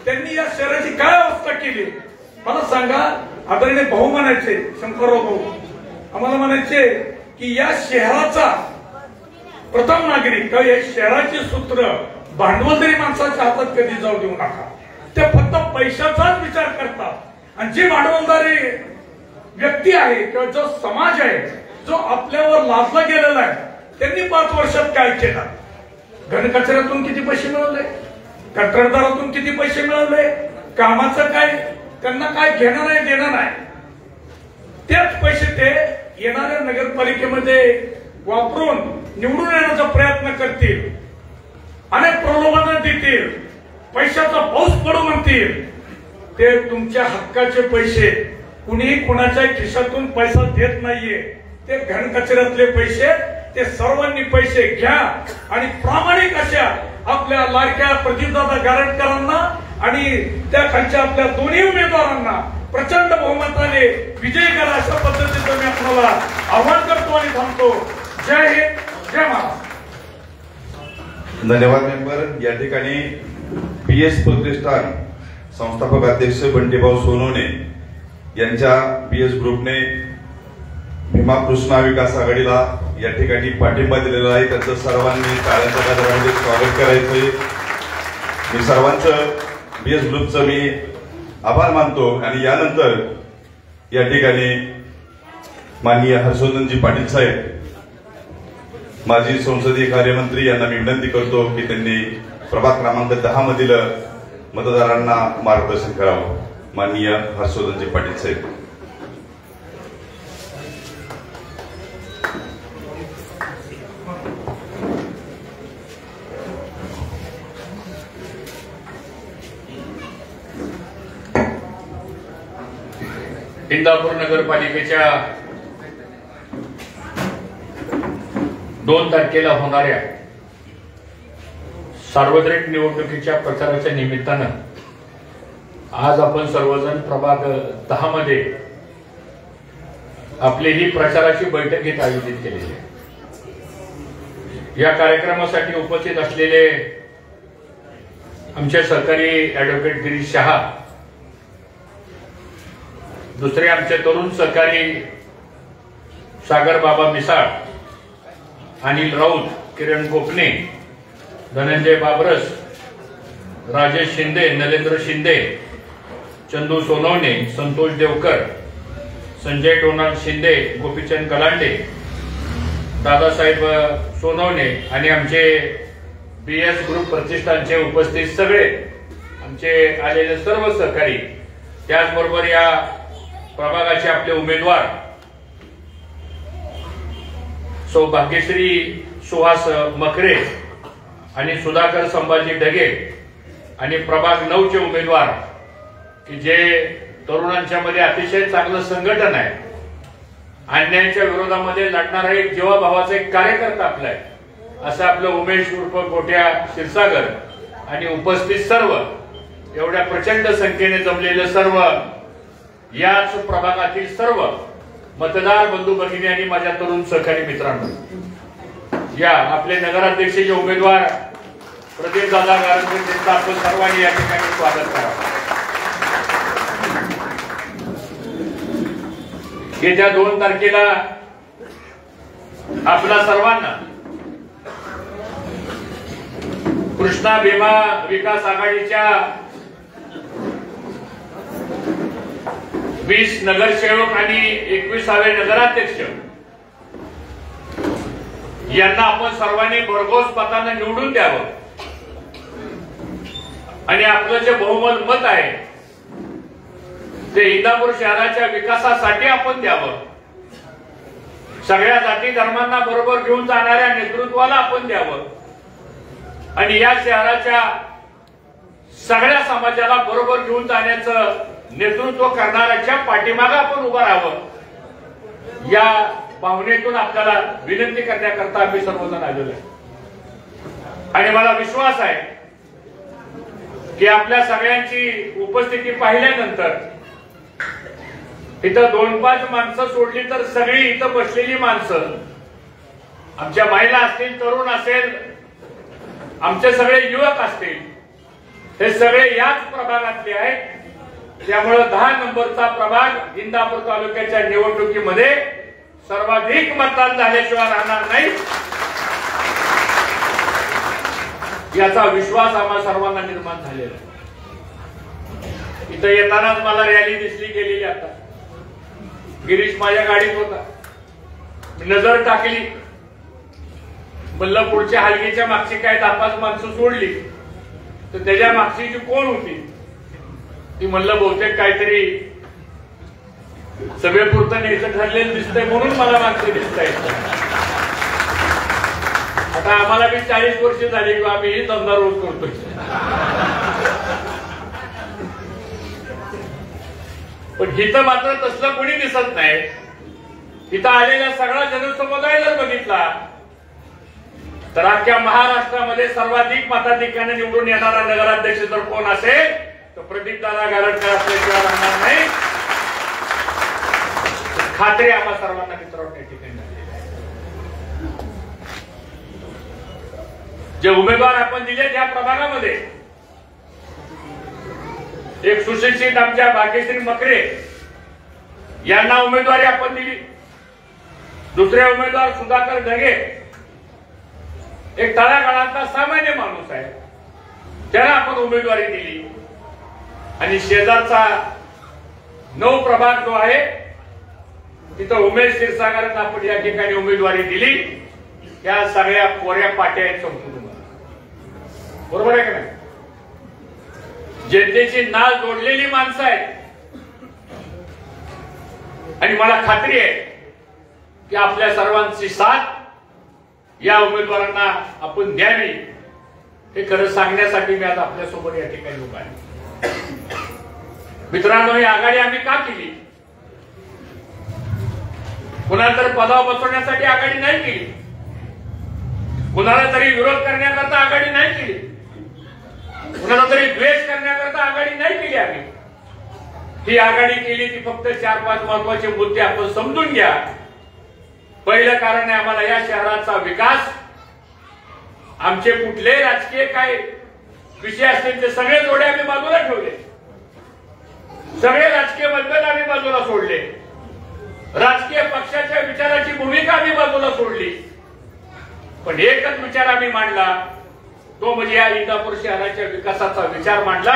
त्यांनी या शहराची काय अवस्था केली मला सांगा. आदरणीय भाऊ म्हणायचे, शंकरराव भाऊ आम्हाला म्हणायचे की या शहराचा प्रथम नागरिक, या शहराची सूत्र भांडवल तरी माणसाच्या हातात कधी जाऊ देऊ नका. ते फक्त पैशाचाच विचार करतात आणि जी भांडवलदारी व्यक्ती आहे किंवा जो समाज आहे, जो आपल्यावर लादला गेलेला आहे, त्यांनी 5 वर्षात काय केलं, घनकचऱ्यातून किती पैसे मिळवले, कंत्राटदारातून किती पैसे मिळवले, कामाचं काय, त्यांना काय घेणं नाही देणं नाही, तेच पैसे ते येणाऱ्या नगरपालिकेमध्ये वापरून निवडून येण्याचा प्रयत्न करतील, अनेक प्रलोभनं देतील, पैशाचा पाऊस पडू म्हणतील. ते तुमच्या हक्काचे पैसे, कुणीही कुणाच्या खिशातून पैसा देत नाहीये. ते घनकचऱ्यातले पैसे, ते सर्वांनी पैसे घ्या आणि प्रामाणिक अशा आपल्या लाडक्या प्रदीपदादा गारटकरांना आणि त्या खालच्या आपल्या दोन्ही उमेदवारांना प्रचंड बहुमताने विजयी करा, अशा पद्धतीचं मी आपल्याला आव्हान करतो आणि थांबतो. जय हिंद, जय महाराष्ट्र. धन्यवाद मेंबर. या ठिकाणी PS प्रतिष्ठान संस्थापक अध्यक्ष बंटीभाऊ सोनवणे यांच्या PS ग्रुपने भीमा कृष्णा विकास आघाडीला या ठिकाणी पाठिंबा दिलेला आहे. त्यांचं सर्वांनी टाळ्यांच्या गजरामध्ये स्वागत करायचंय. मी सर्वांचं PS ग्रुपचं मी आभार मानतो. आणि यानंतर या ठिकाणी माननीय हर्षवर्धनजी पाटील साहेब माजी संसदीय कार्यमंत्री यांना मी विनंती करतो की त्यांनी प्रभाग क्रमांक 10 मधील मतदारांना मार्गदर्शन करावं. माननीय हर्षवर्धनजी पाटील साहेब. इंदापूर नगरपालिकेच्या 2 तारखेला होणाऱ्या सार्वत्रिक निवडणुकीच्या प्रचाराच्या निमित्तानं आज आपण सर्वजण प्रभाग 10 मध्ये आपली ही प्रचाराची बैठक इथे आयोजित केलेली आहे. या कार्यक्रमासाठी उपस्थित असलेले आमचे सहकारी ऍडव्होकेट गिरीश शहा, दुसरे आमचे तरुण सहकारी सागर बाबा मिसाळ, अनिल राऊत, किरण गोपने, धनंजय बाबरस, राजेश शिंदे, नरेंद्र शिंदे, चंदू सोनवणे, संतोष देवकर, संजय टोनाल शिंदे, गोपीचंद कलांडे, दादासाहेब सोनवणे आणि आमचे BS ग्रुप प्रतिष्ठानचे उपस्थित सगळे आमचे आलेले सर्व सहकारी, त्याचबरोबर या प्रभागाचे आपले उमेदवार सौभाग्यश्री सुहास मखरे आणि सुधाकर संभाजी ढगे आणि प्रभाग 9 चे उमेदवार की जे तरुणांच्या मध्ये अतिशय चांगलं संघटन आहे, अन्यायाच्या विरोधामध्ये लढणारा एक जीवाभावाचा एक कार्यकर्ता आपला आहे, असं आपलं उमेश उर्फ गोट्या क्षीरसागर आणि उपस्थित सर्व एवढ्या प्रचंड संख्येने जमलेले सर्व याच प्रभागातील सर्व मतदार बंधू भगिनी आणि माझ्या तरुण सहकारी मित्रांनो, या आपले नगराध्यक्षाचे उमेदवार प्रदीप दादा गारंगे यांचं आपण सर्वांनी या ठिकाणी स्वागत करावं. येत्या 2 तारखेला आपल्या सर्वांना कृष्णा भीमा विकास आघाडीच्या 20 नगरसेवक आणि 21वे नगराध्यक्ष यांना आपण सर्वांनी भरघोस मताने निवडून द्यावं आणि आपलं जे बहुमत मत आहे ते इंदापूर शहराच्या विकासासाठी आपण द्यावं. सगळ्या जाती धर्मांना बरोबर घेऊन जाणाऱ्या नेतृत्वाला आपण द्यावं आणि या शहराच्या सगळ्या समाजाला बरोबर घेऊन जाण्याचं नेतृत्व करणाऱ्याच्या पाठीमागे आपण उभं राहावं. या भावनेतून आपल्याला विनंती करण्याकरता आम्ही सर्वजण आलेलो आहे आणि मला विश्वास आहे की आपल्या सगळ्यांची उपस्थिती पाहिल्यानंतर इथं 2-5 माणसं सोडली तर सगळी इथं बसलेली माणसं, आमच्या महिला असतील, तरुण असेल, आमचे सगळे युवक असतील, हे सगळे याच प्रभागातले आहेत. त्यामुळे 10 नंबरचा प्रभाग इंदापूर तालुक्याच्या निवडणुकीमध्ये सर्वाधिक मतदान झाल्याशिवाय राहणार नाही याचा विश्वास आम्हा सर्वांना निर्माण झालेला आहे. इथं येतानाच मला रॅली दिसली गेलेली. आता गिरीश माझ्या गाडीत होता, मी नजर टाकली, म्हणलं पुढच्या हलगीच्या मागची काय 10-5 माणसं सोडली तर त्याच्या मागची जी कोण होती ती म्हणलं बहुतेक काहीतरी सभेपुरतं न्यायचं ठरलेलं दिसतंय म्हणून मला मागचं दिसतंय. आता आम्हाला बी 40 वर्ष झाली किंवा आम्ही ही धंदा रोज करतोय. पण इथं मात्र तसलं कोणी दिसत नाही. इथं आलेला सगळा जनसमुदाय जर बघितला तर अख्ख्या महाराष्ट्रामध्ये सर्वाधिक मताधिक्याने निवडून येणारा नगराध्यक्ष जर कोण असेल तर प्रदीपदादा गारटकर असल्याशिवाय राहणार नाही. खात्री आम्हा सर्वांना मित्रांनो त्या ठिकाणी झालेली आहे. जे उमेदवार आपण दिले त्या प्रभागामध्ये एक सुशिक्षित आमच्या भाग्यश्री मकरे यांना उमेदवारी आपण दिली. दुसरे उमेदवार सुधाकर ढगे, एक तळागाळातला सामान्य माणूस आहे, त्याला आपण उमेदवारी दिली. आणि शेजारचा 9 प्रभाग जो आहे तिथं उमेश क्षीरसागरांना आपण या ठिकाणी उमेदवारी दिली. त्या सगळ्या कोऱ्या पाट्या आहेत सांगतो तुम्हाला. बरोबर आहे का नाही? जनतेची नाळ जोडलेली माणसं आहेत आणि मला खात्री आहे की आपल्या सर्वांची साथ या उमेदवारांना आपण द्यावी हे खरं सांगण्यासाठी मी आज आपल्यासोबत या ठिकाणी उभा आहे. मित्रांनो, ही आघाडी आम्ही का केली? कुणाला तर पदावर बसवण्यासाठी आघाडी नाही केली, कुणाला तरी विरोध करण्याकरता आघाडी नाही केली, कुणाला तरी द्वेष करण्याकरता आघाडी नाही केली. आम्ही ही आघाडी केली ती फक्त 4-5 महत्वाचे मुद्दे आपण समजून घ्या. पहिलं कारण आहे आम्हाला या शहराचा विकास. आमचे कुठले राजकीय काय विषय असतील ते सगळे जोडे आम्ही बाजूला ठेवले, सगळे राजकीय मतभेद आम्ही बाजूला सोडले, राजकीय पक्षाच्या विचाराची भूमिका आम्ही बाजूला सोडली. पण एकच विचार आम्ही मांडला, तो म्हणजे या इंदापूर शहराच्या विकासाचा विचार मांडला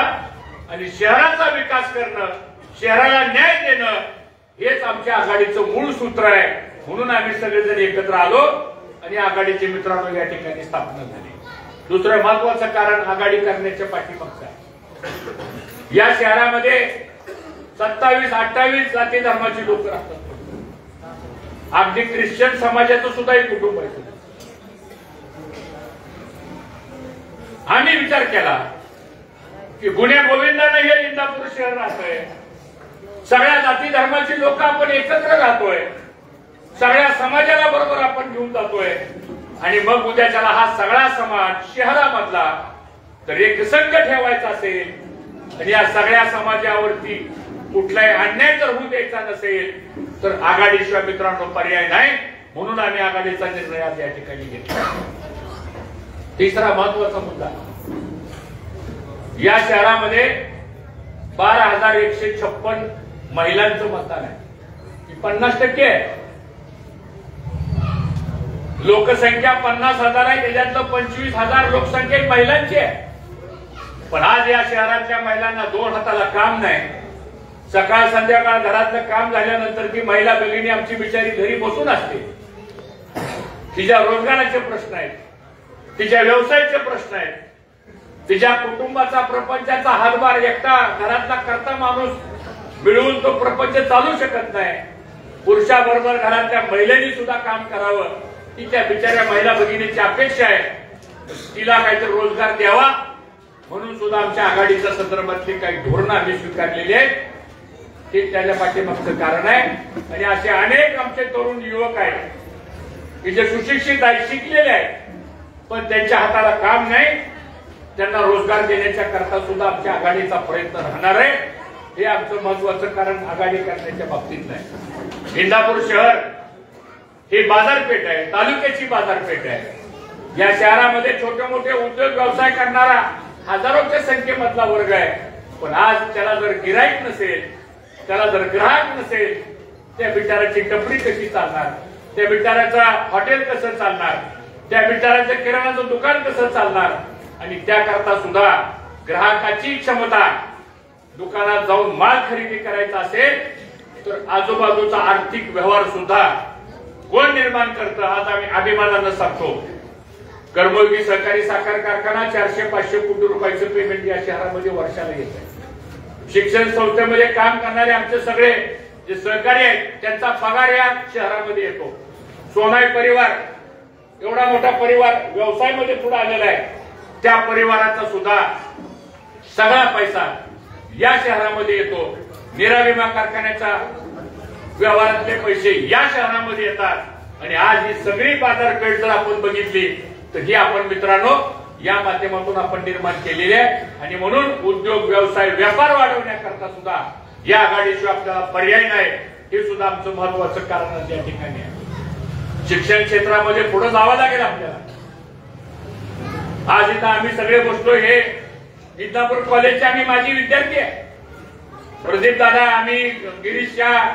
आणि शहराचा विकास करणं, शहराला न्याय देणं हेच आमच्या आघाडीचं मूळ सूत्र आहे. म्हणून आम्ही सगळेजण एकत्र आलो आणि आघाडीचे मित्रांनो या ठिकाणी स्थापना झाली. दुसरं महत्वाचं कारण आघाडी करण्याच्या पाठीमागचं आहे. या शहरामध्ये 27-28 जाती धर्माची लोक राहतात. अगदी ख्रिश्चन समाजाचं सुद्धा एक कुटुंब आहे. आम्ही विचार केला की गुन्हे गोविंदाने हे इंदापूर शहर राहतोय, सगळ्या जाती धर्माची लोक आपण एकत्र राहतोय, सगळ्या समाजाला बरोबर आपण घेऊन जातोय आणि मग उद्याच्याला हा सगळा समाज शहरामधला तर एक संघ ठेवायचा असेल आणि या सगळ्या समाजावरती कुठलाही अन्याय जर होऊ द्यायचा नसेल तर आघाडीशिवाय मित्रांनो पर्याय नाही. म्हणून आम्ही आघाडीचा निर्णय आज या ठिकाणी घेतला. तिसरा महत्वाचा मुद्दा, या शहरामध्ये 12,156 महिलांचं मतदान आहे. 50% आहे. लोकसंख्या 50,000 आहे, त्याच्यातलं 25,000 लोकसंख्या महिलांची आहे. पण आज या शहरातल्या महिलांना 2 हाताला काम नाही. सकाळ संध्याकाळ घरातलं काम झाल्यानंतर ती महिला भगिनी आमची बिचारी घरी बसून असते. तिच्या रोजगाराचे प्रश्न आहेत, तिच्या व्यवसायाचे प्रश्न आहेत, तिच्या कुटुंबाचा प्रपंचाचा हातभार एकटा घरातला करता माणूस मिळवून तो प्रपंच चालू शकत नाही. पुरुषाबरोबर घरातल्या महिलांनी सुद्धा काम करावं ही त्या बिचाऱ्या महिला भगिनीची अपेक्षा आहे. तिला काहीतरी रोजगार द्यावा म्हणून सुद्धा आमच्या आघाडीच्या संदर्भातली काही धोरणं आम्ही स्वीकारलेली आहेत. ते त्याच्या पाठीमागचं कारण आहे. आणि असे अनेक आमचे तरुण युवक आहेत की जे सुशिक्षित आहेत, शिकलेले आहेत, पण त्यांच्या हाताला काम नाही. त्यांना रोजगार देण्याच्या करता सुद्धा आमच्या आघाडीचा प्रयत्न राहणार आहे. हे आमचं महत्वाचं कारण आघाडी करण्याच्या बाबतीत नाही. इंदापूर शहर ही बाजारपेठ आहे, तालुक्याची बाजारपेठ आहे. या शहरामध्ये छोटे मोठे उद्योग व्यवसाय करणारा हजारोच्या संख्येमधला वर्ग आहे. पण आज त्याला जर गिराईक नसेल, त्याला जर ग्राहक नसेल, त्या बिचाराची टपरी कशी चालणार, त्या बिचाराचं हॉटेल कसं चालणार, त्या बिचाराचं किराणाचं दुकान कसं चालणार. आणि त्याकरता सुद्धा ग्राहकाची क्षमता, दुकानात जाऊन माल खरेदी करायचा असेल तर आजूबाजूचा आर्थिक व्यवहार सुद्धा कोण निर्माण करतं आज आम्ही अभिमानानं सांगतो. कर्मयोगी सहकारी साखर कारखाना 400-500 कोटी रुपयाचं पेमेंट या शहरामध्ये वर्षाला येत आहे. शिक्षण संस्थेमध्ये काम करणारे आमचे सगळे जे सहकारी आहेत त्यांचा पगार या शहरामध्ये येतो. सोनाई परिवार एवढा मोठा परिवार व्यवसायामध्ये पुढे आलेला आहे, त्या परिवाराचा सुद्धा सगळा पैसा या शहरामध्ये येतो. नीरा विमा कारखान्याच्या व्यवहारातले पैसे या शहरामध्ये येतात. आणि आज ही सगळी बाजारपेठ जर आपण बघितली तर ही आपण मित्रांनो या माध्यमातून आपण निर्माण केलेली आहे. आणि म्हणून उद्योग व्यवसाय व्यापार वाढवण्याकरता सुद्धा या आघाडीशिवाय आपल्याला पर्याय नाही. हे सुद्धा आमचं महत्वाचं कारण या ठिकाणी आहे. शिक्षण क्षेत्रामध्ये पुढे जावं लागेल आपल्याला. आज इथं आम्ही सगळे बसलो हे इंदापूर कॉलेजचे आम्ही माजी विद्यार्थी आहे. प्रदीप दादा, आम्ही गिरीश शाह,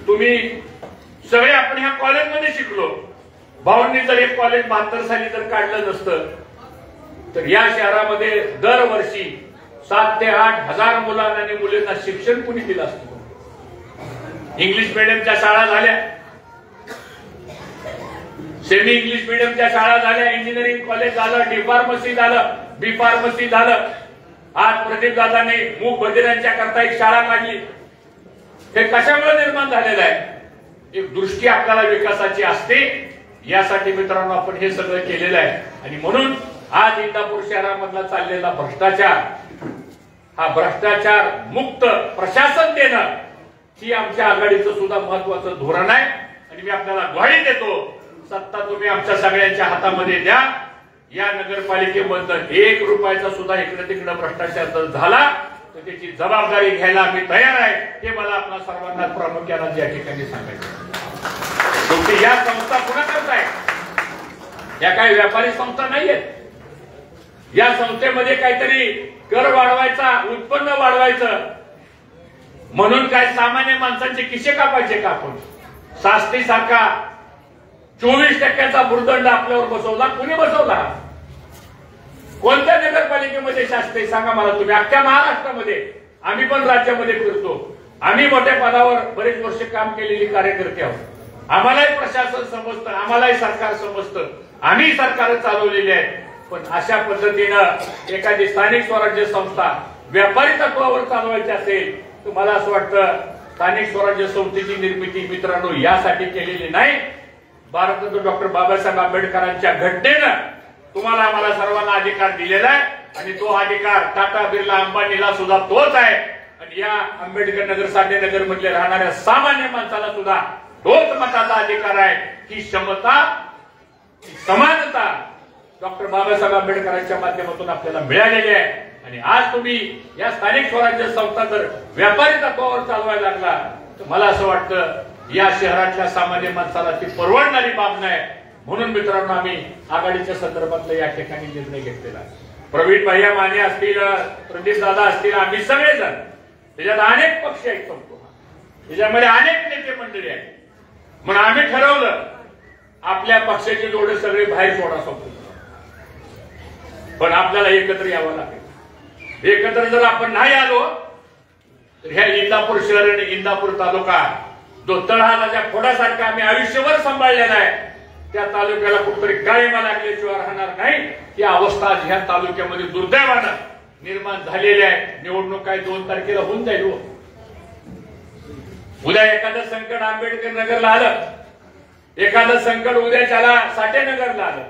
तुम्ही सगळे आपण ह्या कॉलेजमध्ये शिकलो. भाऊंनी जर एक कॉलेज 72 साली जर काढलं नसतं तर या शहरामध्ये दरवर्षी 7 ते 8 हजार मुलांना आणि मुलींना शिक्षण कुणी दिलं असतं. इंग्लिश मिडियमच्या शाळा झाल्या, सेमी इंग्लिश मिडियमच्या शाळा झाल्या, इंजिनिअरिंग कॉलेज झालं, डी फार्मसी झालं, बी फार्मसी झालं. आज प्रदीप दादाने मूक बधिरांच्या करता एक शाळा काढली. हे कशामुळे निर्माण झालेलं आहे? एक दृष्टी आपल्याला विकासाची असते, यासाठी मित्रांनो आपण हे सगळं केलेलं आहे. आणि म्हणून आज इंदापूर शहरामधला चाललेला भ्रष्टाचार, हा भ्रष्टाचार मुक्त प्रशासन देणं ही आमच्या आघाडीचं सुद्धा महत्वाचं धोरण आहे. आणि मी आपल्याला ग्वाही देतो, सत्ता तुम्ही आमच्या सगळ्यांच्या हातामध्ये द्या. या नगरपालिकेमधनं 1 रुपयाचा सुद्धा इकडे तिकडे भ्रष्टाचार जर झाला तर त्याची जबाबदारी घ्यायला आम्ही तयार आहे. हे मला आपल्या सर्वांना प्रामुख्यानं या ठिकाणी सांगायचं. शेवटी या संस्था पुन्हा करताय, या काही व्यापारी संस्था नाहीयेत. या संस्थेमध्ये काहीतरी कर वाढवायचा, उत्पन्न वाढवायचं म्हणून काय सामान्य माणसांचे खिसे कापायचे का? आपण शास्त्री सारखा 24% भूर्दंड आपल्यावर बसवला. कुणी बसवला? कोणत्या नगरपालिकेमध्ये शास्त्री सांगा मला तुम्ही. अख्ख्या महाराष्ट्रामध्ये, आम्ही पण राज्यामध्ये फिरतो, आम्ही मोठ्या पदावर बरेच वर्ष काम केलेली कार्यकर्ते आहोत. आम्हालाही प्रशासन समजतं, आम्हालाही सरकार समजतं, आम्ही सरकार चालवलेली आहेत. पण अशा पद्धतीनं एखादी स्थानिक स्वराज्य संस्था व्यापारी तत्वावर चालवायची असेल तर मला असं वाटतं स्थानिक स्वराज्य संस्थेची निर्मिती मित्रांनो यासाठी केलेली नाही. भारतरत्न डॉक्टर बाबासाहेब आंबेडकरांच्या घटनेनं तुम्हाला आम्हाला सर्वांना अधिकार दिलेला आहे. आणि तो अधिकार टाटा, बिर्ला, अंबानीला सुद्धा तोच आहे. आणि या आंबेडकर नगर, साठेनगर मधले राहणाऱ्या सामान्य माणसाला सुद्धा तोच मताचा अधिकार आहे. ही क्षमता, ही समानता डॉक्टर बाबासाहेब आंबेडकरांच्या माध्यमातून आपल्याला मिळालेली आहे. आणि आज तुम्ही या स्थानिक स्वराज्य संस्था जर व्यापारी तत्वावर चालवायला लागला तर मला असं वाटतं या शहरातल्या सामान्य माणसाला ती परवडणारी बाब नाही. म्हणून मित्रांनो आम्ही आघाडीच्या संदर्भातला या ठिकाणी निर्णय घेतलेला आहे. प्रवीण भैया माने असतील, प्रदीप दादा असतील, आम्ही सगळेजण, त्याच्यात अनेक पक्ष आहेत संपूर्ण, त्याच्यामध्ये अनेक नेते मंडळी आहेत. म्हणून आम्ही ठरवलं आपल्या पक्षाचे जोडे सगळे बाहेर सोडा संपूर्ण, पण आपल्याला एकत्र यावं लागेल. एकत्र जर आपण नाही आलो तर ह्या इंदापूर शहर आणि इंदापूर तालुका जो तळहाताच्या फोडासारखा आम्ही आयुष्यभर सांभाळलेला आहे, त्या तालुक्याला कुठतरी गाळीमा लागल्याशिवाय राहणार नाही. ही अवस्था आज ह्या तालुक्यामध्ये दुर्दैवानं निर्माण झालेली आहे. निवडणूक काय 2 तारखेला होऊन जाईल. उद्या एखादं संकट आंबेडकर नगरला आलं, एखादं संकट उद्याच्याला साठेनगरला आलं,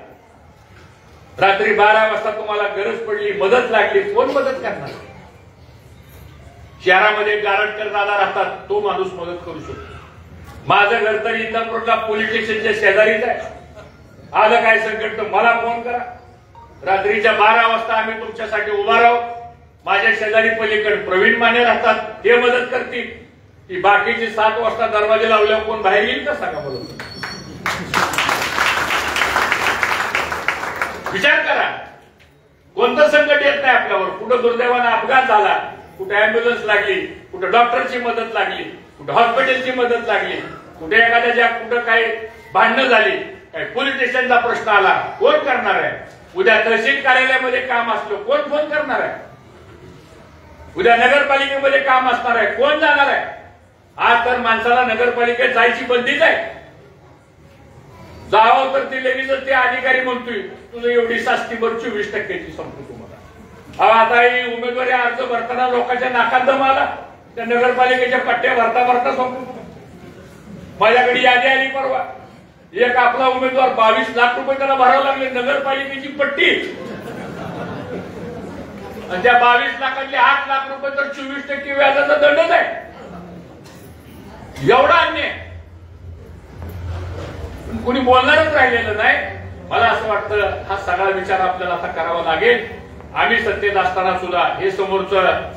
रात्री 12 वाजता तुम्हाला गरज पडली, मदत लागली, कोण मदत करणार? शहरामध्ये गारटकर दादा राहतात, तो माणूस मदत करू शकतो. माझं घर तर इंदापूरला पोलीस स्टेशनच्या शेजारीच आहे. आलं काय संकट तर मला फोन करा. रात्रीच्या 12 वाजता आम्ही तुमच्यासाठी उभा राहू. माझ्या शेजारी पलीकडे प्रवीण माने राहतात, ते मदत करतील. ती बाकीची 7 वाजता दरवाजे लावल्यावर कोण बाहेर येईल का सांगा बरोबर? विचार करा, कोणतं संकट येत नाही आपल्यावर. कुठं दुर्दैवानं अपघात झाला, कुठे अँब्युलन्स लागली, कुठे डॉक्टरची मदत लागली, कुठे हॉस्पिटलची मदत लागली, कुठे एखाद्याच्या कुठं काही भांडणं झाली, काही पोलीस स्टेशनचा प्रश्न आला, कोण करणार आहे? उद्या तहसील कार्यालयामध्ये काम असलं, कोण फोन करणार आहे? उद्या नगरपालिकेमध्ये काम असणार आहे, कोण जाणार आहे? आज तर माणसाला नगरपालिकेत जायची बंदीच आहे. जावं तर ते लगेच ते अधिकारी म्हणतोय तुझं एवढी शास्ती भर 24% संपतो तुम्हाला. आता ही उमेदवारी अर्ज भरताना लोकांच्या नाकात दम आला, त्या नगरपालिकेच्या पट्ट्या भरता संपतो. माझ्याकडे यादी आली परवा, एक आपला उमेदवार 22 लाख रुपये त्याला भरावं लागले नगरपालिकेची पट्टी, आणि त्या 22 लाखातले 8 लाख रुपये तर 24% व्याजाचा दंडच आहे. एवढा अन्याय कुणी बोलणारच राहिलेलं नाही. मला असं वाटतं हा सगळा विचार आपल्याला आता करावा लागेल. आम्ही सत्तेत असताना सुद्धा हे समोरचं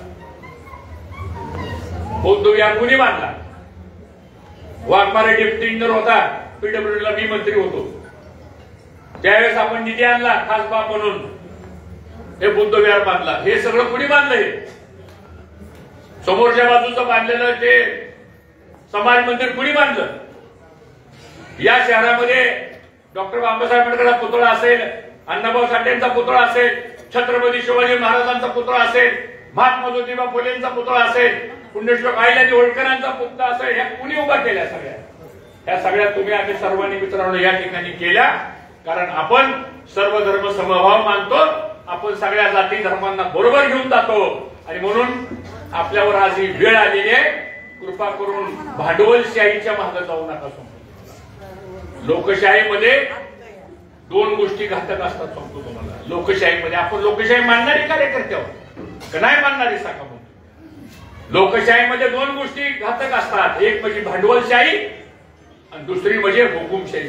बौद्धविहार कुणी बांधला? वाघमारे डेप्युटी इंजिनियर होता, पीडब्ल्यूडीला मी मंत्री होतो. त्यावेळेस आपण निधी आणला खासबाग म्हणून, हे बुद्धविहार बांधला. हे सगळं कुणी बांधलं? हे समोरच्या बाजूचं बांधलेलं ते समाज मंदिर कुणी बांधलं? या शहरामध्ये डॉक्टर बाबासाहेब आंबेडकरांचा पुतळा असेल, अण्णाभाऊ साठेंचा पुतळा असेल, छत्रपती शिवाजी महाराजांचा पुतळा असेल, महात्मा ज्योतिबा फुलेंचा पुतळा असेल, पुण्यश्लोक अहिल्यादेवी होळकरांचा पुतळा असेल, ह्या कुणी उभा केल्या? सगळ्या ह्या सगळ्या तुम्ही आम्ही सर्वांनी मित्रांनो या ठिकाणी केल्या, कारण आपण सर्व धर्म समभाव मानतो, आपण सगळ्या जाती धर्मांना बरोबर घेऊन जातो आणि म्हणून आपल्यावर आज ही वेळ आलेली आहे. कृपा करून भांडवलशाहीच्या मागे जाऊ नका. लोकशाहीमध्ये दोन गोष्टी घातक असतात सांगतो तुम्हाला. लोकशाहीमध्ये आपण लोकशाही मानणारी कार्यकर्ते आहोत का नाही मानणारी सांगा. लोकशाहीमध्ये दोन गोष्टी घातक असतात, एक म्हणजे भांडवलशाही आणि दुसरी म्हणजे हुकुमशाही.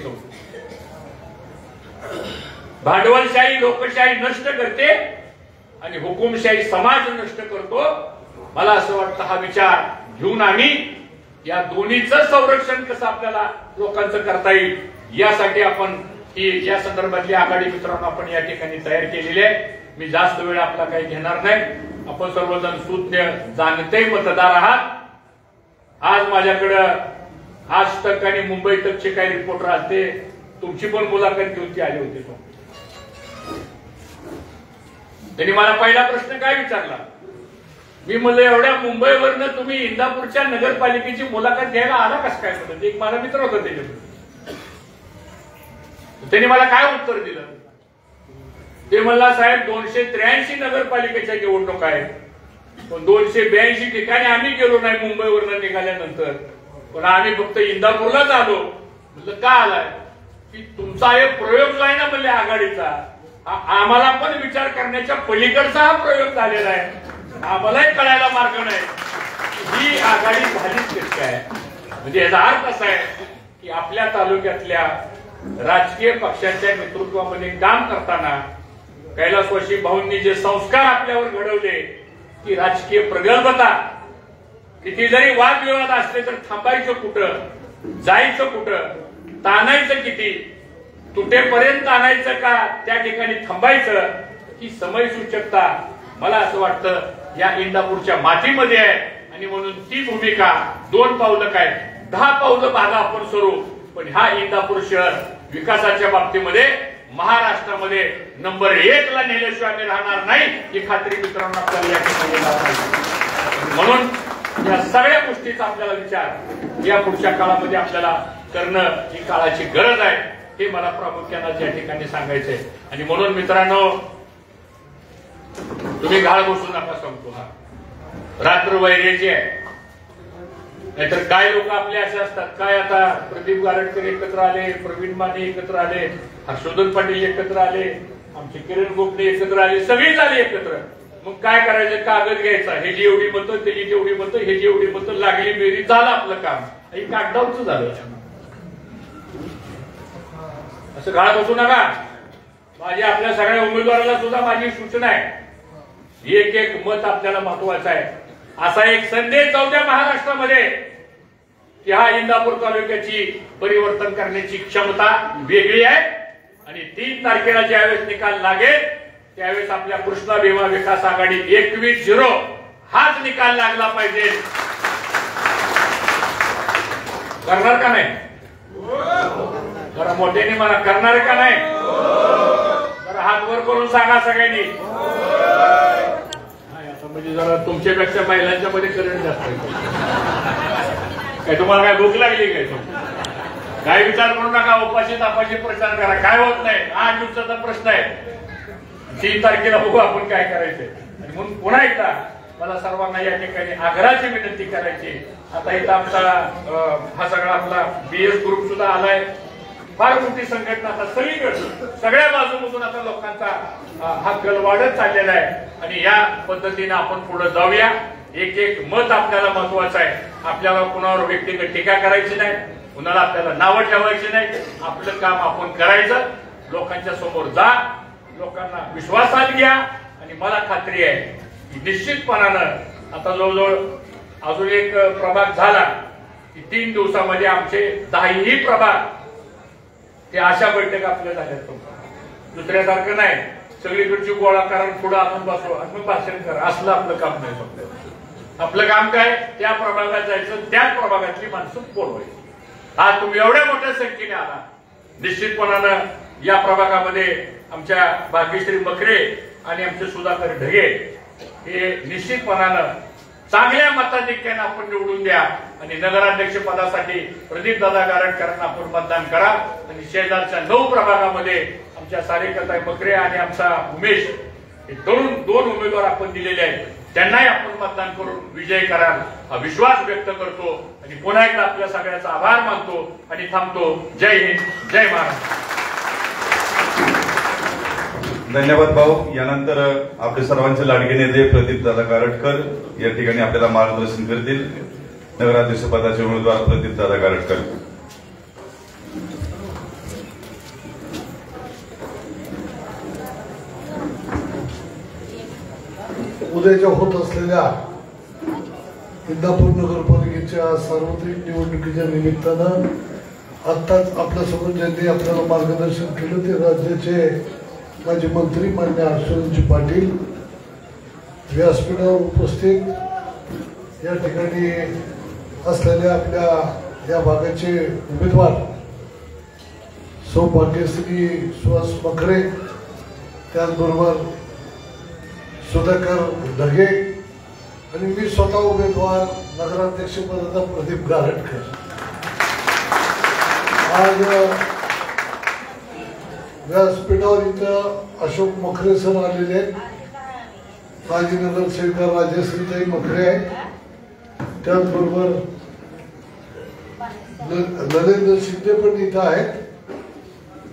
भांडवलशाही लोकशाही नष्ट करते आणि हुकुमशाही समाज नष्ट करतो. मला असं वाटतं हा विचार घेऊन आम्ही या दोन्हीचं संरक्षण कसं आपल्याला लोकांचं करता येईल यासाठी आपण ही या संदर्भातली आघाडी मित्रांनो आपण या ठिकाणी तयार केलेली आहे. मी जास्त वेळ आपला काही घेणार नाही. आपण सर्वजण सुज्ञ जाणते मतदार आहात. आज माझ्याकडं आज तक आणि मुंबई तकचे काही रिपोर्टर आले, तुमची पण मुलाखत घेऊन ते आले होते. त्यांनी मला पहिला प्रश्न काय विचारला, मी म्हणलं एवढ्या मुंबईवरनं तुम्ही इंदापूरच्या नगरपालिकेची मुलाखत घ्यायला आला कसं काय म्हणत. एक माझा मित्र होता त्याच्याकडे, त्यांनी मला काय उत्तर दिलं, ते म्हणला साहेब 283 नगरपालिकेच्या निवडणूक आहेत, पण 282 ठिकाणी आम्ही गेलो नाही मुंबईवरनं निघाल्यानंतर, पण आम्ही फक्त इंदापूरलाच आलो. म्हणलं का आलाय, की तुमचा एक प्रयोग जो आहे ना म्हणले आघाडीचा, आम्हाला पण विचार करण्याच्या पलीकडचा हा प्रयोग झालेला आहे, आम्हालाही कळायला मार्ग नाही ही आघाडी झालीच कशी काय. म्हणजे याचा अर्थ असा आहे की आपल्या तालुक्यातल्या राजकीय पक्षांच्या नेतृत्वामध्ये काम करताना कैलासवासी भाऊंनी जे संस्कार आपल्यावर घडवले की राजकीय प्रगल्भता, किती जरी वादविवाद असले तर थांबायचं कुठं, जायचं कुठं, ताणायचं किती, तुटेपर्यंत आणायचं का त्या ठिकाणी थांबायचं, ही समय सूचकता मला असं वाटतं या इंदापूरच्या मातीमध्ये आहे. आणि म्हणून ती भूमिका 2 पावलं काय 10 पावलं मागे आपण सरू, पण हा इंदापूर शहर विकासाच्या बाबतीमध्ये महाराष्ट्रामध्ये नंबर 1 ला नेल्याशिवाय आम्ही राहणार नाही ही खात्री मित्रांनो आपल्याला या ठिकाणी. म्हणून या सगळ्या गोष्टीचा आपल्याला विचार या पुढच्या काळामध्ये आपल्याला करणं ही काळाची गरज आहे, हे मला प्रामुख्यानं या ठिकाणी सांगायचंय. आणि म्हणून मित्रांनो तुम्ही घाळ बसू नका सांगतो. हा रात्र वैर्याची आहे, नाहीतर काय लोक आपले असे असतात, काय आता प्रदीप गारटकर एकत्र आले, प्रवीण माने एकत्र आले, हर्षवर्धन पाटील एकत्र आले, आमचे किरण गोपने एकत्र आले, सगळीच आले एकत्र. मग काय करायचं, कागद घ्यायचा, हे जी एवढी मतं त्याची तेवढी मतं, हे जी एवढी मतं, लागली बेरी, झालं आपलं काम. हे कागदावरच झालं. असं घाळ बसू नका. माझी आपल्या सगळ्या उमेदवाराला सुद्धा माझी सूचना आहे, एक एक मत आपल्याला महत्वाचं आहे. असा एक संदेश जाऊ द्या महाराष्ट्रामध्ये की हा इंदापूर तालुक्याची परिवर्तन करण्याची क्षमता वेगळी आहे. आणि 3 तारखेला ज्यावेळेस निकाल लागेल त्यावेळेस आपल्या कृष्णा भीमा विकास आघाडी 21-0 हाच निकाल लागला पाहिजे. करणार का नाही, जरा मोठ्याने मला करणार का नाही, जरा हात वर करून सांगा सगळ्यांनी. म्हणजे जरा तुमच्यापेक्षा महिलांच्या मध्ये करंट जास्त आहे. काय तुम्हाला काय भूक लागली काय, काय विचार करू नका, उपाशी तापाशी प्रचार करा, काय होत नाही. 8 दिवसाचा प्रश्न आहे, 3 तारखेला बघू आपण काय करायचंय. आणि म्हणून पुन्हा एकदा मला सर्वांना या ठिकाणी आग्रहाची विनंती करायची. आता इथं आमचा हा सगळा आपला BS ग्रुप सुद्धा आलाय, फार मोठी संघटना आता सगळीकडे सगळ्या बाजूमधून आता लोकांचा हा कल वाढत चाललेला आहे. आणि या पद्धतीने आपण पुढे जाऊया. एक एक मत आपल्याला महत्वाचं आहे. आपल्याला कुणावर व्यक्तिगत टीका करायची नाही, कुणाला आपल्याला नावं ठेवायची नाही. आपलं काम आपण करायचं, लोकांच्या समोर जा, लोकांना विश्वासात घ्या. आणि मला खात्री आहे की निश्चितपणानं आता जवळजवळ अजून एक प्रभाग झाला की 3 दिवसामध्ये आमचे 10ही प्रभाग ते अशा बैठक आपल्या झाल्यात. दुसऱ्यासारखं नाही सगळीकडची गोळा करा पुढे आणून बसवा आणि भाषण करा, असलं आपलं काम नाही. फक्त आपलं काम काय, त्या प्रभागात जायचं, त्याच प्रभागातली माणसं बोलवायची. आज तुम्ही एवढ्या मोठ्या संख्येने आला, निश्चितपणानं या प्रभागामध्ये आमच्या भाग्यश्री मकरे आणि आमचे सुधाकर ढगे हे निश्चितपणानं चांगल्या मताधिक्याने आपण निवडून द्या आणि नगराध्यक्ष पदासाठी प्रदीप दादा गारटकरांना आपण मतदान करा आणि शेजारच्या 9 प्रभागामध्ये आमच्या सारिकाताई मकरे आणि आमचा उमेश हे तरुण 2 उमेदवार आपण दिलेले आहेत, त्यांनाही आपण मतदान करून विजय कराल हा विश्वास व्यक्त करतो आणि पुन्हा एकदा आपल्या सगळ्याचा आभार मानतो आणि थांबतो. जय हिंद, जय महाराष्ट्र. धन्यवाद भाऊ. यानंतर आपले सर्वांचे लाडके नेते प्रदीप दादा गारटकर या ठिकाणी आपल्याला मार्गदर्शन करतील. नगराध्यक्ष पदाचे उमेदवार प्रदीप दादा गारटकर. उद्याच्या होत असलेल्या इंदापूर नगरपालिकेच्या सार्वत्रिक निवडणुकीच्या निमित्तानं आत्ताच आपल्यासमोर ज्यांनी आपल्याला मार्गदर्शन केलं ते राज्याचे माजी मंत्री मान्य हर्षवर्धनजी पाटील व्यासपीठावर उपस्थित या ठिकाणी असलेल्या आपल्या या भागाचे उमेदवार सौभाग्यश्री सुहास मकरे, त्याचबरोबर सुधाकर ढगे आणि मी स्वतः उमेदवार नगराध्यक्ष पदाचा प्रदीप गारटकर. आज व्यासपीठावर इथं अशोक मकरे सर आलेले आहेत, माजी नगरसेविका राजश्रीताई मकरे आहेत, त्याचबरोबर ललिंद्र शिंदे पण इथं आहेत.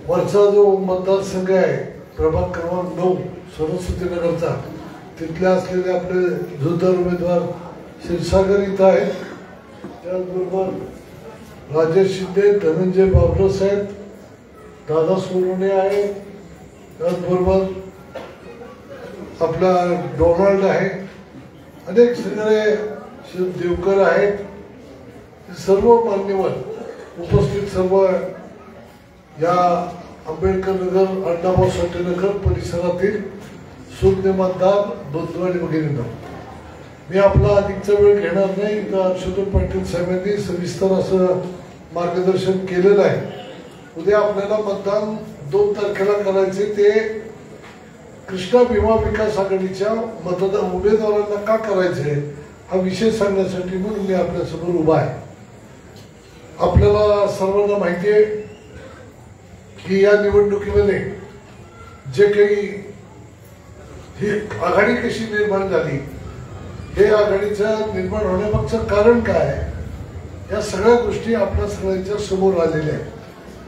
वरचा जो मतदारसंघ आहे प्रभाग क्रमांक 9 सरस्वती नगरचा, तिथले असलेले आपले जोरदार उमेदवार क्षीरसागर इथं आहेत. त्याचबरोबर राजेश शिंदे, धनंजय बाबराव साहेब, दादा सोनवणे आहेत, त्याचबरोबर आपला डोनाल्ड आहे, अनेक सगळे देवकर आहेत. सर्व मान्यवर उपस्थित सर्व या आंबेडकर नगर, अण्णाभाऊ साठे नगर परिसरातील शून्य मतदार बंधू आणि भगिनींना मी आपला अधिकचा वेळ घेणार नाही. हर्षवर्धन पाटील साहेबांनी सविस्तर असं मार्गदर्शन केलेलं आहे. उद्या आपल्याला मतदान 2 तारखेला करायचे ते कृष्णा भीमा विकास आघाडीच्या मतदार उमेदवारांना का करायचे हा विषय सांगण्यासाठी म्हणून मी आपल्यासमोर उभा आहे. आपल्याला सर्वांना माहिती आहे की या निवडणुकीमध्ये जे काही ही आघाडी कशी निर्माण झाली, हे आघाडीचं निर्माण होण्यामागचं कारण काय, या सगळ्या गोष्टी आपल्या सगळ्यांच्या समोर आलेल्या आहेत.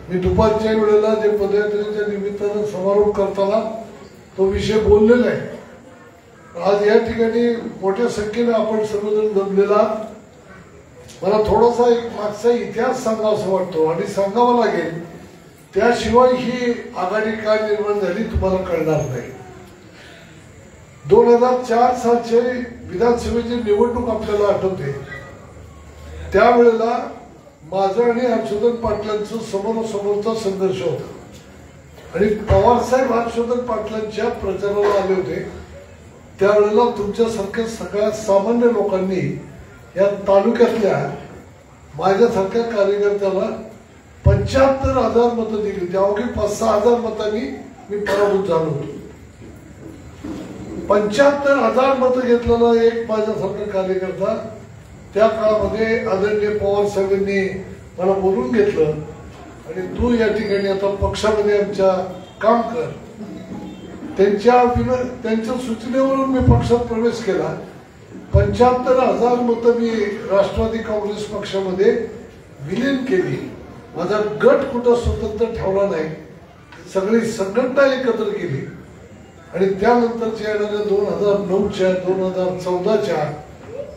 मी दुपारच्या वेळेला जे पदयात्रेच्या निमित्तानं समारोप करताना तो विषय बोललेला आहे. आज या ठिकाणी मोठ्या संख्येने आपण सर्वजण जमलेला. मला थोडासा एक मागचा इतिहास सांगावासा वाटतो आणि सांगावा लागेल, त्याशिवाय ही आघाडी काय निर्माण झाली तुम्हाला कळणार नाही. 2004 सालचे विधानसभेची निवडणूक आपल्याला आठवते. त्यावेळेला माझं आणि हर्षवर्धन पाटलांचं समोरासमोरचा संघर्ष होता आणि पवारसाहेब हर्षवर्धन पाटलांच्या प्रचाराला आले होते. त्यावेळेला तुमच्यासारख्या सगळ्या सामान्य लोकांनी या तालुक्यातल्या माझ्यासारख्या कार्यकर्त्याला 75,000 मतं दिली. त्या अवघी 5-6,000 मतांनी मी पराभूत झालो होतो. 75,000 मतं घेतलेला एक माझ्यासारखा कार्यकर्ता त्या काळामध्ये आदरणीय पवार साहेबांनी मला बोलून घेतलं आणि तू या ठिकाणी आता पक्षामध्ये आमच्या काम कर. त्यांच्या सूचनेवरून मी पक्षात प्रवेश केला. 75,000 मतं मी राष्ट्रवादी काँग्रेस पक्षामध्ये विलीन केली. माझा गट कुठं स्वतंत्र ठेवला नाही, सगळी संघटना एकत्र केली आणि त्यानंतरच्या येणाऱ्या 2009च्या, 2014च्या,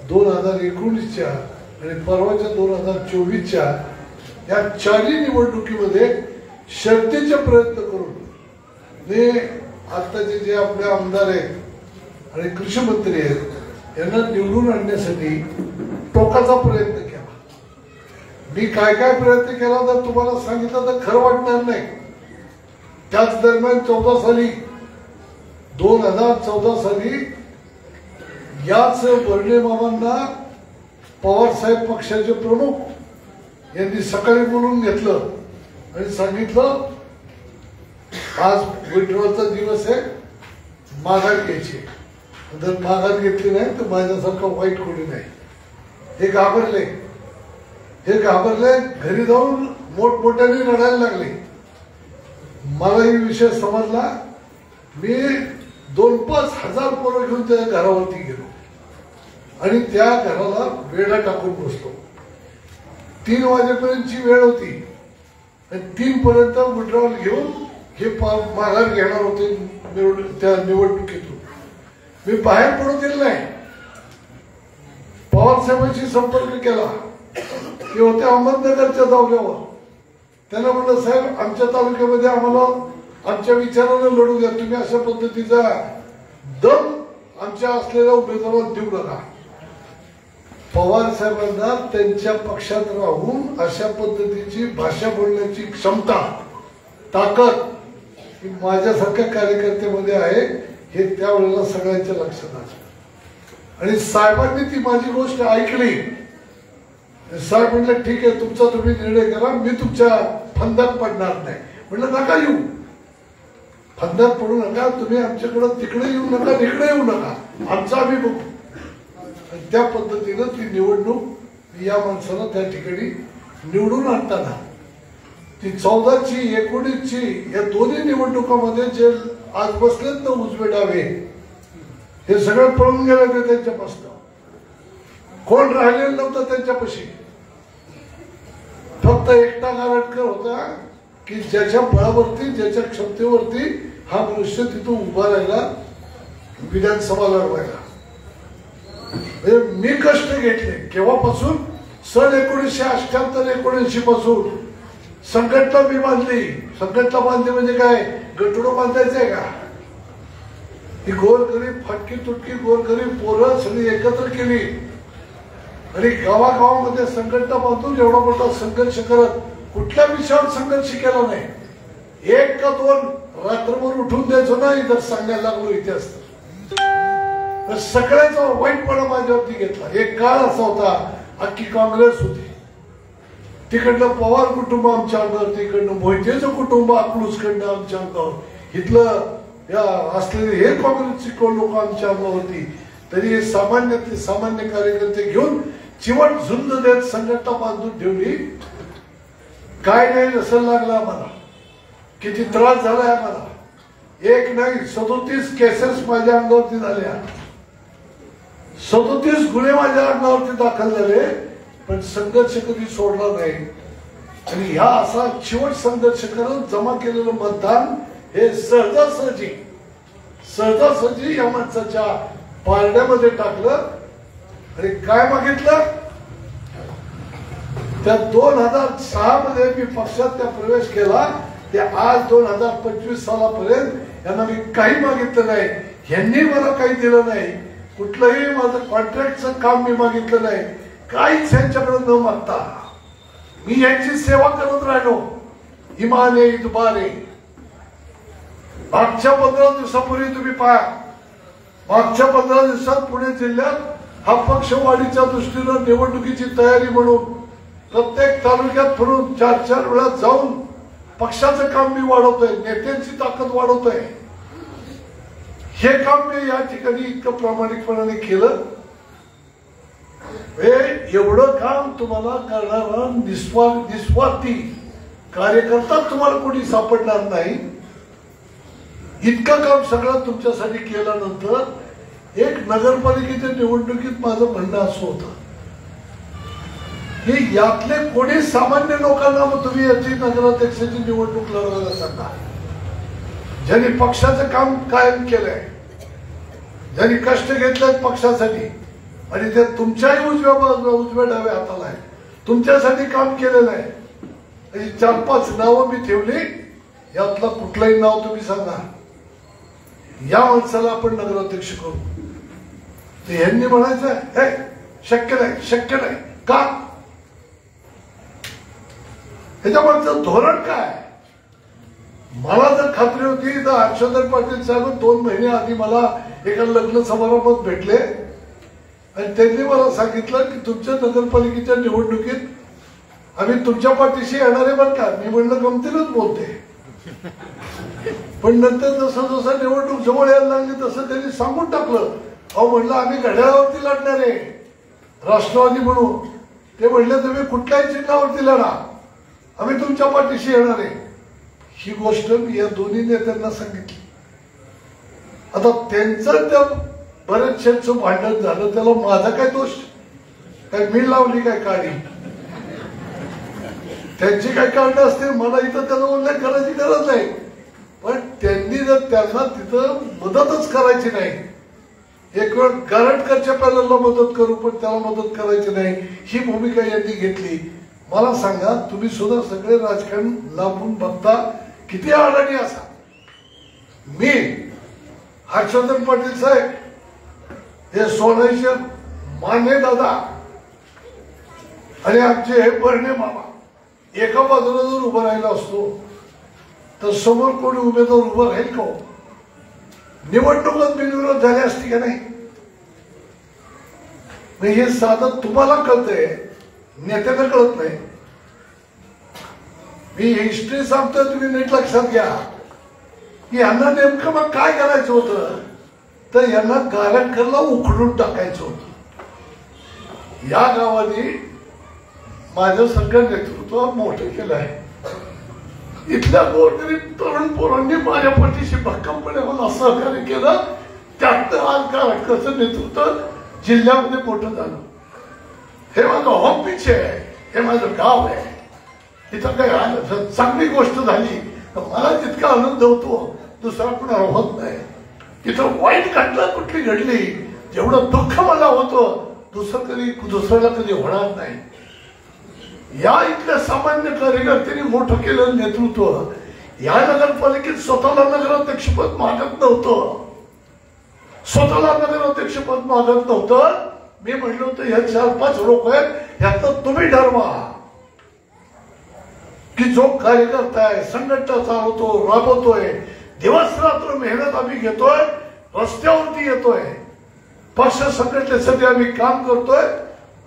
2019च्या आणि परवाच्या 2024च्या या 4ही निवडणुकीमध्ये शर्तीचे प्रयत्न करून मी आताचे जे आपले आमदार आहेत आणि कृषी मंत्री आहेत यांना निवडून आणण्यासाठी टोकाचा प्रयत्न केला. मी काय काय प्रयत्न केला तर तुम्हाला सांगितलं तर खरं वाटणार नाही. त्याच दरम्यान 2014 साली याच बर्णे मामांना पवार साहेब पक्षाचे प्रमुख यांनी सकाळी बोलून घेतलं आणि सांगितलं आज विड्रॉचा दिवस आहे, माघार घ्यायची. जर माघार घेतली नाही तर माझ्यासारखं वाईट कोणी नाही. हे घाबरले, घरी जाऊन मोठमोठ्याने रडायला लागले. मलाही विषय समजला. मी 2-5 हजार पोरं घेऊन त्या घरावरती गेलो आणि त्या घराला वेढा टाकून बसलो. 3 वाजेपर्यंतची वेळ होती आणि 3 पर्यंत विड्रॉल घेऊन हे माघार घेणार होते त्या निवडणुकीतून. मी बाहेर पडू दिलं नाही. पवार साहेबांशी संपर्क केला. ते होते अहमदनगरच्या दौऱ्यावर. त्यांना म्हणलं साहेब आमच्या तालुक्यामध्ये आम्हाला आमच्या विचाराने लढू द्या. तुम्ही अशा पद्धतीचा दम आमच्या असलेल्या उमेदवाराला देऊ नका. पवार साहेबांना त्यांच्या पक्षात राहून अशा पद्धतीची भाषा बोलण्याची क्षमता, ताकद ही माझ्यासारख्या कार्यकर्त्यामध्ये आहे हे त्यावेळेला सगळ्यांच्या लक्षात आलं. आणि साहेबांनी ती माझी गोष्ट ऐकली. साहेब म्हणलं ठीक आहे तुमचा तुम्ही निर्णय करा, मी तुमच्या फंदात पडणार नाही. म्हणलं नका येऊ, फंदात पडू नका, तुम्ही आमच्याकडे तिकडे येऊ नका, इकडे येऊ नका, आमचा आम्ही बघू. त्या पद्धतीनं ती निवडणूक या माणसाला त्या ठिकाणी निवडून आणताना ती 14ची 19ची या दोन्ही निवडणुकांमध्ये जे आज बसलेत ना उजवे डावे हे सगळं पळून गेले होते त्यांच्यापासून. कोण राहिलेलं नव्हतं त्यांच्यापाशी. फक्त एकटा गारटकर होता की ज्याच्या बळावरती ज्याच्या क्षमतेवरती हा मनुष्य तिथून उभा राहिला, विधानसभा लढवायला. मी कष्ट घेतले केव्हापासून, सन 1978-79 पासून संघटना मी बांधली. संघटना बांधली म्हणजे काय, गटुडं बांधायचं आहे का? ही गोरगरीब फाटकी तुटकी गोरगरीब पोरं सगळी एकत्र केली आणि गावागावामध्ये संघटना बांधून एवढा मोठा संघर्ष करत कुठल्या विषयावर संघर्ष केला नाही. 1 का 2 रात्रभर उठून द्यायचो नाही जर सांगायला लागलो इतिहास तर सगळ्याचा वाईटपणा माझ्यावरती घेतला. एक काळ असा होता अख्खी काँग्रेस होती, तिकडनं पवार कुटुंब आमच्या अंगावर, तिकडनं मोहितेचं कुटुंब अकलूजकडनं आमच्या अंगावर, इथलं या असलेले हे काँग्रेसची लोक आमच्या अंगावरती. तरी हे सामान्य कार्यकर्ते घेऊन चिवट झुंज देत संघटना बांधून ठेवली. काय नाही नसेल लागला आम्हाला, किती त्रास झालाय आम्हाला. 1 नाही 37 केसेस माझ्या अंगावरती झाल्या, 37 गुन्हे माझ्या अंगावरती दाखल झाले, पण संघर्ष कधी सोडला नाही. आणि ह्या असा चिवट संघर्ष करत जमा केलेलं मतदान हे सहजासहजी या माणसाच्या पारड्यामध्ये टाकलं. आणि काय मागितलं, त्या 2006 मध्ये मी पक्षात त्या प्रवेश केला, ते आज 2025 सालापर्यंत यांना मी काही मागितलं नाही. यांनी मला काही दिलं नाही, कुठलंही माझं कॉन्ट्रॅक्टचं काम मी मागितलं नाही, काहीच यांच्याकडे न मागता मी यांची सेवा करत राहिलो इमाने इतबारे. मागच्या 15 दिवसापूर्वी तुम्ही पहा, मागच्या 15 दिवसात पुणे जिल्ह्यात हा पक्ष वाढीच्या दृष्टीनं निवडणुकीची तयारी म्हणून प्रत्येक तालुक्यात फिरून 4-4 वेळा जाऊन पक्षाचं काम मी वाढवतोय, नेत्यांची ताकद वाढवतोय. हे काम मी या ठिकाणी इतकं प्रामाणिकपणाने केलं. एवढं काम तुम्हाला करणारा निस्वार्थी कार्यकर्ता तुम्हाला कोणी सापडणार नाही. इतकं काम सगळं तुमच्यासाठी केल्यानंतर एक नगरपालिकेच्या निवडणुकीत माझं म्हणणं असं होतं की यातले कोणी सामान्य लोकांना मग तुम्ही याची नगराध्यक्षाची निवडणूक लढवायला सांगा, ज्यांनी पक्षाचं काम कायम केलंय, ज्यांनी कष्ट घेतलेत पक्षासाठी आणि ते तुमच्याही उजव्या डाव्या हाताला आहे, तुमच्यासाठी काम केलेलं आहे. 4-5 नावं मी ठेवली, यातलं कुठलंही नाव तुम्ही सांगा, या माणसाला आपण नगराध्यक्ष करू. ते यांनी म्हणायचं हे शक्य नाही का? ह्याच्यावरचं धोरण काय? मला जर खात्री होती तर हर्षवर्धन पाटील साहेब 2 महिने आधी मला एका लग्न समारंभात भेटले आणि त्यांनी मला सांगितलं की तुमच्या नगरपालिकेच्या निवडणुकीत आम्ही तुमच्या पाठीशी येणार आहे बरं का. मी म्हणलं गमतीनच बोलते, पण नंतर जसं जसं निवडणूक जवळ यायला लागली तसं त्यांनी सांगून टाकलं अहो म्हणलं आम्ही घड्याळावरती लढणार आहे राष्ट्रवादी म्हणून. ते म्हणले तुम्ही कुठल्याही चिन्हावरती लढा, आम्ही तुमच्या पाठीशी येणार आहे. ही गोष्ट मी या दोन्ही नेत्यांना सांगितली. आता त्यांचं त्या बऱ्याचशांचं भांडण झालं, त्याला माझा काय दोष? काय मी लावली काय काढी? त्यांची काय कारणं असतील, मला इथं त्याचा उल्लेख करायची गरज नाही. पण त्यांनी जर त्यांना तिथं मदतच करायची नाही, एक वेळ गारटकरच्या पॅनलला मदत करू पण त्याला मदत करायची नाही, ही भूमिका यांनी घेतली. मला सांगा, तुम्ही सुद्धा सगळे राजकारण लांबून बघता, किती अडाणी असा. मी हर्षवर्धन पाटील साहेब, हे सोनेश्वर माने दादा आणि आमचे हे बर्णे मामा एका बाजूला जर उभं राहिला असतो तर समोर कोणी उमेदवार उभं राहील का? निवडणुकात बिनविरोध झाली असती का नाही? हे साधं तुम्हाला कळतंय, नेत्याला कळत नाही. मी हिस्ट्री सांगतोय, तुम्ही नीट लक्षात घ्या की यांना नेमकं मग काय करायचं होतं, तर यांना गारटकरला उखडून टाकायचं होतं. या गावाने माझं सगळं नेतृत्व मोठं केलं आहे. इथल्या गोरगरीब तरुण पोरांनी माझ्या पाठीशी भक्कमपणे मला सहकार्य केलं. त्यातनं आज गारटकरचं नेतृत्व जिल्ह्यामध्ये मोठं झालं. हे माझं होम पिच आहे, हे माझं गाव आहे. इथं काय आलं चांगली गोष्ट झाली तर मला जितका आनंद होतो दुसरा कुणाला होत नाही. इथं वाईट घटना कुठली घडली, जेवढं दुःख मला होतं दुसऱ्याला कधी होणार नाही. या इथल्या सामान्य कार्यकर्त्यांनी मोठं केलेलं नेतृत्व या नगरपालिकेत स्वतःला नगराध्यक्षपद मागत नव्हतं, स्वतःला नगराध्यक्षपद मागत नव्हतं. मी म्हणलं होतं ह्या 4-5 लोक आहेत, ह्यातलं तुम्ही ठरवा की जो कार्यकर्ता आहे, संघटना चालवतो, राबवतोय, दिवस रात्र मेहनत आम्ही घेतोय, रस्त्यावरती येतोय, पक्ष संघटनेसाठी आम्ही काम करतोय,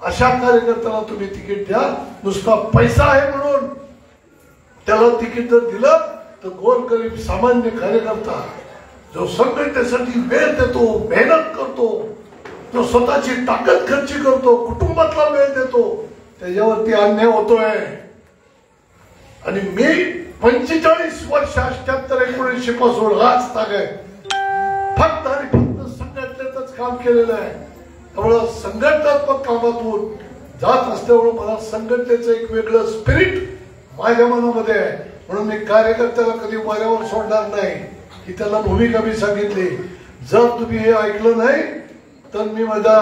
अशा कार्यकर्त्याला तुम्ही तिकीट द्या. नुसता पैसा आहे म्हणून त्याला तिकीट जर दिलं तर गोरगरीब सामान्य कार्यकर्ता जो संघटनेसाठी वेळ देतो, मेहनत करतो, जो स्वतःची ताकद खर्च करतो, कुटुंबातला वेळ देतो, त्याच्यावरती अन्याय होतोय. आणि मी 45 वर्ष 88-19 पासून आज फक्त आणि फक्त संघटनेतच काम केलेलं आहे. त्यामुळं संघटनात्मक कामातून जात असल्यामुळे मला संघटनेचं एक वेगळं स्पिरिट माझ्या मनामध्ये आहे. म्हणून मी कार्यकर्त्याला कधी वाऱ्यावर सोडणार नाही, की त्याला भूमिका मी सांगितली. जर तुम्ही हे ऐकलं नाही तर मी माझ्या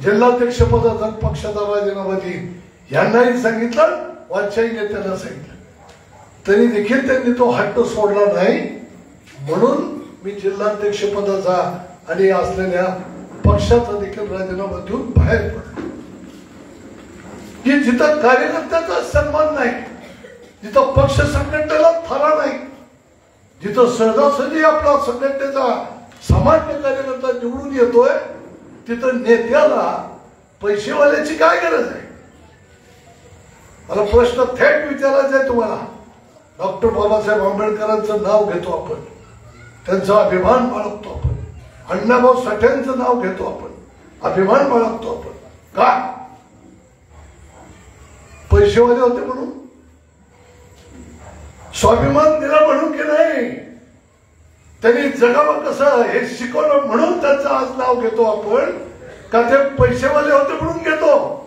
जिल्हाध्यक्ष पदाचा पक्षाचा राजीनामा देईन. यांनाही सांगितलं, वारशाही नेत्यांना सांगितलं, तरी देखील त्यांनी तो हट्ट सोडला नाही. म्हणून मी जिल्हाध्यक्ष पदाचा आणि असलेल्या पक्षाचा देखील राजीनामा देऊन बाहेर पडलो. की जिथं कार्यकर्त्याचा सन्मान नाही, जिथं पक्ष संघटनेला थारा नाही, जिथं सहजासहजी आपला संघटनेचा सामान्य कार्यकर्ता निवडून येतोय, तिथं नेत्याला पैसेवाल्याची काय गरज आहे? मला प्रश्न थेट विचारायचा आहे तुम्हाला. डॉक्टर बाबासाहेब आंबेडकरांचं नाव घेतो आपण, त्यांचा अभिमान बाळगतो आपण, अण्णाभाऊ साठेंचं नाव घेतो आपण, अभिमान बाळगतो आपण. का? पैसेवाले होते म्हणून? स्वाभिमान दिला म्हणून की नाही? त्यांनी जगावं कसं हे शिकवलं म्हणून त्यांचं आज नाव घेतो आपण, का ते पैसेवाले होते म्हणून घेतो?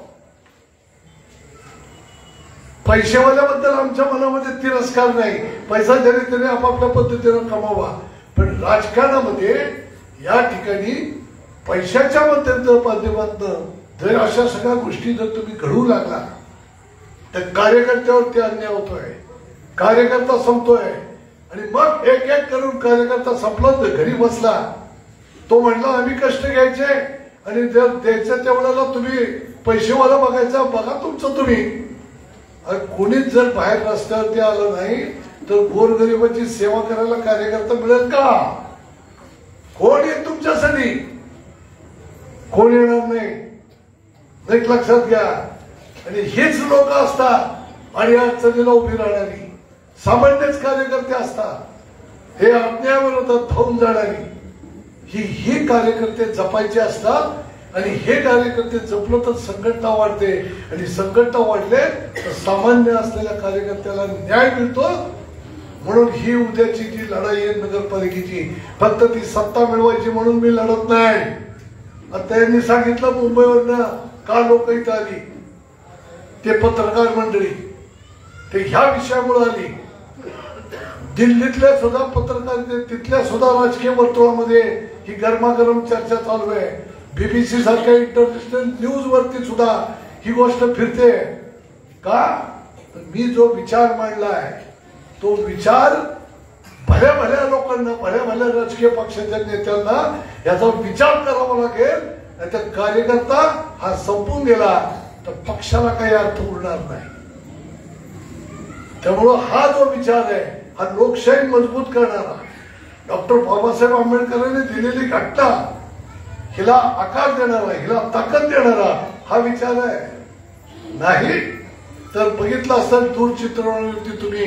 पैसेवाल्याबद्दल आमच्या मनामध्ये तिरस्कार नाही. पैसा जरी त्याने आपापल्या पद्धतीने कमावा, पण राजकारणामध्ये या ठिकाणी पैशाच्या माध्यमातून जर अशा सगळ्या गोष्टी जर तुम्ही घडवू लागला तर कार्यकर्त्यावरती अन्याय होतोय, कार्यकर्ता संपतोय. आणि मग एक एक करून कार्यकर्ता संपला, घरी बसला, तो म्हणला आम्ही कष्ट घ्यायचे आणि जर द्यायचं तेवढ्याला तुम्ही पैसेवाला बघायचा, बघा तुमचं तुम्ही. कोणीच जर बाहेर रस्त्यावरती आलं नाही तर गोरगरिबाची सेवा करायला कार्यकर्ता मिळेल का? कोण येईल तुमच्यासाठी? कोण येणार नाही. नीट लक्षात घ्या. आणि हेच लोक असतात आणि अडचणीला उभी राहणारी सामान्यच कार्यकर्ते असतात, हे अन्यायाविरोधात धावून जाणारी. ही कार्यकर्ते जपायचे असतात. आणि हे कार्यकर्ते जपलं तर संघटना वाढते आणि संघटना वाढले तर सामान्य असलेल्या कार्यकर्त्याला न्याय मिळतो. म्हणून ही उद्याची जी लढाई आहे नगरपालिकेची, फक्त ती सत्ता मिळवायची म्हणून मी लढत नाही. आता यांनी सांगितलं मुंबईवरनं का लोक इथं आली, ते पत्रकार मंडळी ते ह्या विषयामुळे आली. दिल्लीतल्या सुद्धा पत्रकार तिथल्या सुद्धा राजकीय वर्तुळामध्ये ही गरमागरम चर्चा चालू आहे. बीबीसी सारख्या इंटरनॅशनल न्यूज वरती सुद्धा ही गोष्ट फिरते. का? मी जो विचार मांडलाय तो विचार भल्या भल्या लोकांना, भल्या भल्या राजकीय पक्षाच्या नेत्यांना याचा विचार करावा लागेल. नाहीतर कार्यकर्ता हा संपून गेला तर पक्षाला काही अर्थ उरणार नाही. त्यामुळं हा जो विचार आहे हा लोकशाही मजबूत करणारा, डॉक्टर बाबासाहेब आंबेडकरांनी दिलेली घटना हिला आकार देणारा, हिला ताकद देणारा हा विचार आहे. नाही तर बघितलं असतं दूरचित्रवाणीवरती तुम्ही,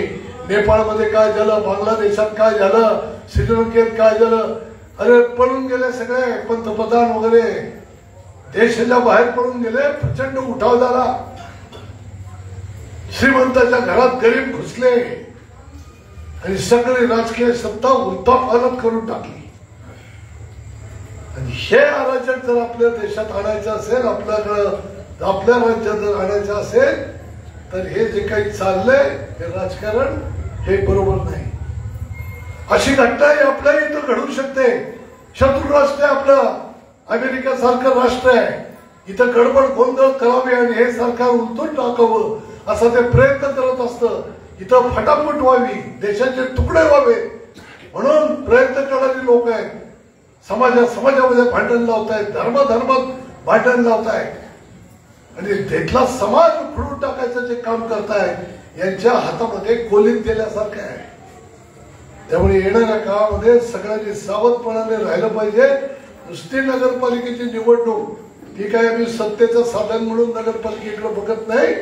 नेपाळमध्ये काय झालं, बांगलादेशात काय झालं, श्रीलंकेत काय झालं. अरे पळून गेले सगळे पंतप्रधान वगैरे, देशाच्या बाहेर पळून गेले. प्रचंड उठाव झाला. श्रीमंताच्या घरात गरीब घुसले आणि सगळी राजकीय सत्ता उलथापालथ करून टाकली. आणि हे अराजक जर आपल्या देशात आणायचं असेल, आपल्या राज्यात जर आणायचं असेल तर हे जे काही चाललंय हे राजकारण हे बरोबर नाही. अशी घटना आपल्या इथं घडू शकते. शत्रू राष्ट्र आहे आपलं, अमेरिका सारखं राष्ट्र आहे. इथं गडबड गोंधळ करावी आणि हे सरकार उलटून टाकावं असा ते प्रयत्न करत असतं. इथं फटाफट व्हावी, देशाचे तुकडे व्हावे म्हणून प्रयत्न करणारी लोक आहेत. समाजामध्ये भांडण लावतायत, धर्मात भांडण लावतायत आणि तिथला समाज उखडून टाकायचं जे काम करतायत यांच्या हातामध्ये कोलीत गेल्यासारखं आहे. त्यामुळे येणाऱ्या काळामध्ये सगळ्यांनी सावधपणाने राहिलं पाहिजे. नुसती नगरपालिकेची निवडणूक ती काय आम्ही सत्तेचं साधन म्हणून नगरपालिकेकडे बघत नाही.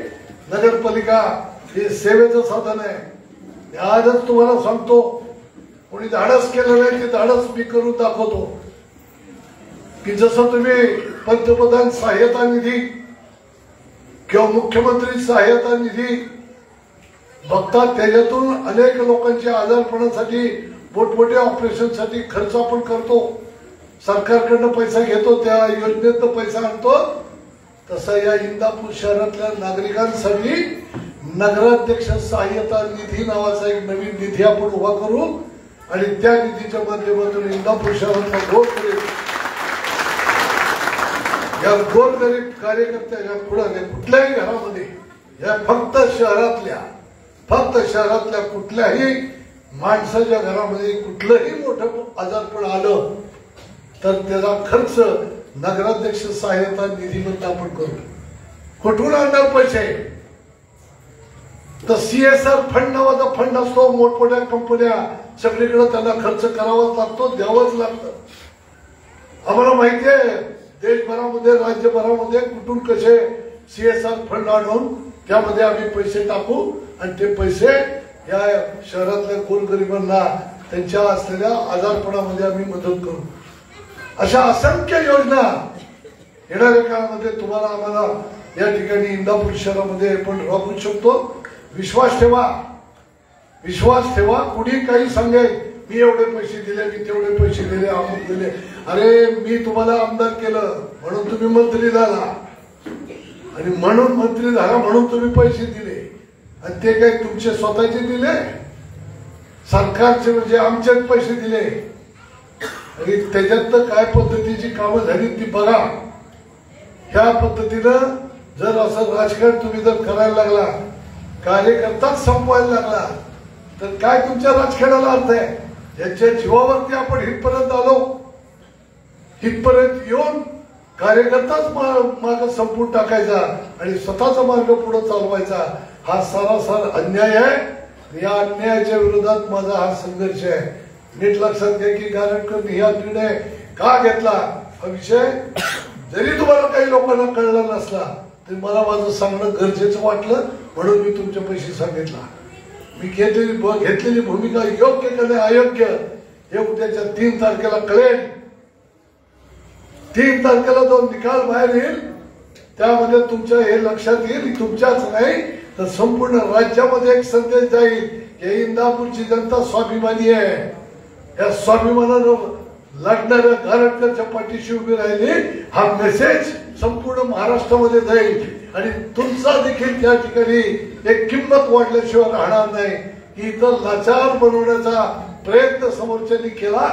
नगरपालिका हे सेवेचं साधन आहे. आजच तुम्हाला सांगतो, कोणी धाडस केलं नाही ते धाडस मी करून दाखवतो की जसं तुम्ही पंतप्रधान सहाय्यता निधी किंवा मुख्यमंत्री सहाय्यता निधी बघता, त्याच्यातून अनेक लोकांच्या आजारपणासाठी मोठमोठ्या ऑपरेशनसाठी खर्च आपण करतो. सरकारकडनं पैसा घेतो, त्या योजनेतनं पैसा आणतो. तसा या इंदापूर शहरातल्या नागरिकांसाठी नगराध्यक्ष सहाय्यता निधी नावाचा एक नवीन निधी आपण उभा करू आणि त्या निधीच्या माध्यमातून इंदापूर शहरातला गोरगरीब कार्यकर्त्याच्या पुढे कुठल्याही घरामध्ये, या फक्त शहरातल्या कुठल्याही माणसाच्या घरामध्ये कुठलंही मोठं आजारपण आलं तर त्याचा खर्च नगराध्यक्ष सहाय्यता निधीमध्ये आपण करू. कुठून आणणार पैसे? तर CSR फंड नावाचा फंड असतो. मोठमोठ्या कंपन्या सगळीकडे त्यांना खर्च करावाच लागतो, द्यावंच लागतं. आम्हाला माहिती आहे देशभरामध्ये, राज्यभरामध्ये कुठून कसे CSR फंड आणून त्यामध्ये आम्ही पैसे टाकू आणि ते पैसे या शहरातल्या गोरगरिबांना त्यांच्या असलेल्या आजारपणामध्ये आम्ही मदत करू. अशा असंख्य योजना येणाऱ्या काळामध्ये तुम्हाला आम्हाला या ठिकाणी इंदापूर शहरामध्ये आपण राबवू शकतो. विश्वास ठेवा. कुणी काही सांगेल मी एवढे पैसे दिले, मी तेवढे पैसे दिले, अमुक दिले. अरे मी तुम्हाला आमदार केलं म्हणून तुम्ही मंत्री झाला आणि म्हणून मंत्री झाला म्हणून तुम्ही पैसे दिले आणि ते काही तुमचे स्वतःचे दिले? सरकारचे म्हणजे आमचेच पैसे दिले. आणि त्याच्यात काय पद्धतीची कामं झाली ती बघा. ह्या पद्धतीनं जर असं राजकारण तुम्ही जर करायला लागला, कार्यकर्ताच संपवायला लागला तर काय तुमच्या राजकारणाला अर्थ आहे? याच्या जीवावरती आपण हितपर्यंत आलो. हितपर्यंत येऊन कार्यकर्ताच मार्ग संपून टाकायचा आणि स्वतःचा मार्ग पुढे चालवायचा हा सरासर अन्याय आहे. या अन्यायाच्या विरोधात माझा हा संघर्ष आहे. नीट लक्षात घ्या की गारटकरनी हा निर्णय का घेतला हा विषय जरी तुम्हाला काही लोकांना कळला नसला तरी मला माझं सांगणं गरजेचं वाटलं म्हणून मी तुमच्या पैसे सांगितला. मी घेतलेली भूमिका योग्य का नाही अयोग्य हे उद्याच्या 3 तारखेला कळेल 3 तारखेला जो निकाल बाहेर येईल त्यामध्ये तुमच्या हे लक्षात येईल, तुमच्याच नाही तर संपूर्ण राज्यामध्ये एक संदेश जाईल की इंदापूरची जनता स्वाभिमानी आहे. या स्वाभिमानानं लढणाऱ्या गारटकरच्या पाठीशी उभी राहिली हा मेसेज संपूर्ण महाराष्ट्रामध्ये जाईल आणि तुमचा देखील त्या ठिकाणी एक किंमत वाढल्याशिवाय राहणार नाही की इथं लाचार बनवण्याचा प्रयत्न समोरच्यांनी केला.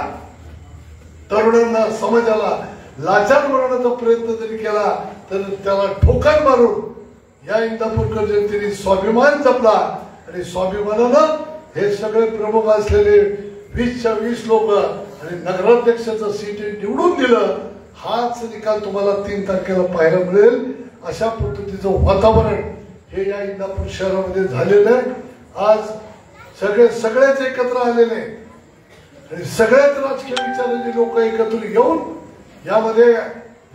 तरुणांना समाजाला लाचार बनवण्याचा प्रयत्न जरी केला तर त्याला ठोकर मारून या इंदापूरकर जनतेने स्वाभिमान जपला आणि स्वाभिमानानं हे सगळे प्रमुख असलेले 20च्या 20 लोक आणि नगराध्यक्षाचं सीट निवडून दिलं. हाच निकाल तुम्हाला 3 तारखेला पाहायला मिळेल. अशा पद्धतीचं वातावरण हे या इंदापूर शहरामध्ये झालेलं आहे. आज सगळेच एकत्र आलेले आणि सगळ्याच राजकीय विचारांची लोक एकत्र येऊन यामध्ये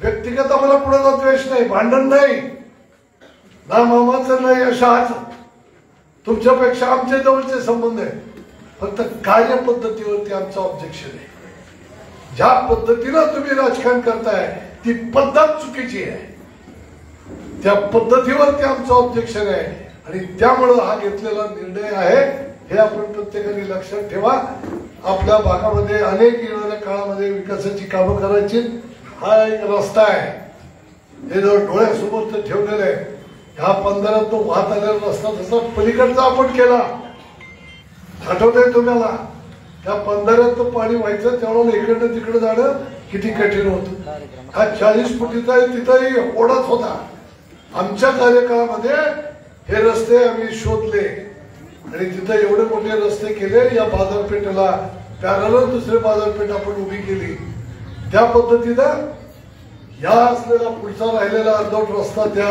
व्यक्तिगत आम्हाला कुणाचा द्वेष नाही, भांडण नाही, ना मामाचं नाही अशाच तुमच्यापेक्षा आमचे जवळचे संबंध आहे. फक्त कार्यपद्धतीवरती आमचं ऑब्जेक्शन आहे. ज्या पद्धतीनं तुम्ही राजकारण करताय ती पद्धत चुकीची आहे. त्या पद्धतीवरती आमचं ऑब्जेक्शन आहे आणि त्यामुळं हा घेतलेला निर्णय आहे हे आपण प्रत्येकाने लक्षात ठेवा. आपल्या भागामध्ये अनेक येणाऱ्या काळामध्ये विकासाची कामं करायची. हा एक रस्ता आहे, हे जर डोळ्यासमोर तर ठेवलेलं आहे. ह्या 15 तो वाहत आलेला रस्ता तसा पलीकडचा आपण केला, आठवतंय तुम्हाला? त्या 15 पाणी व्हायचं त्यावेळेला इकडनं तिकडे जाणं किती कठीण होतं. हा 40 फुटीचा आहे, तिथंही ओढाच होता. आमच्या कार्यकाळामध्ये हे रस्ते आम्ही शोधले आणि तिथं एवढे मोठे रस्ते केले. या बाजारपेठेला पॅरलल दुसरी बाजारपेठ आपण उभी केली. त्या पद्धतीनं या असलेला पुढचा राहिलेला अर्धवट रस्ता त्या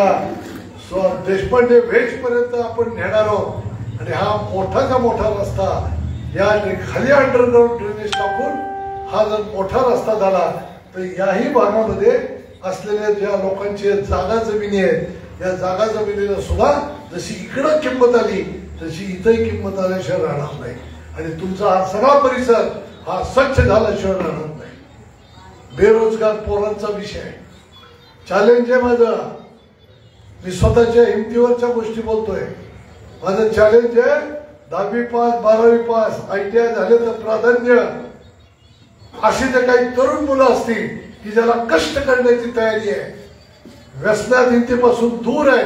देशपांडे वेज पर्यंत आपण नेणार आहोत आणि हा मोठाचा मोठा रस्ता या खाली अंडरग्राउंड ड्रेनेज टाकून हा जर मोठा रस्ता झाला तर याही भागामध्ये असलेल्या ज्या लोकांची जागा जमिनी आहेत या जागा जमिनीला सुद्धा जशी इकडं किंमत आली तशी इथंही किंमत आल्याशिवाय राहणार नाही आणि तुमचा हा सगळा परिसर हा स्वच्छ झाल्याशिवाय राहणार नाही. बेरोजगार पोरांचा विषय चॅलेंज आहे माझं. मी स्वतःच्या हिमतीवरच्या गोष्टी बोलतोय. माझं चॅलेंज आहे 10वी पास 12वी पास ITI झाले तर प्राधान्य. अशी जे काही तरुण मुलं असतील की ज्याला कष्ट करण्याची तयारी आहे, व्यसनाधीनतेपासून दूर आहे,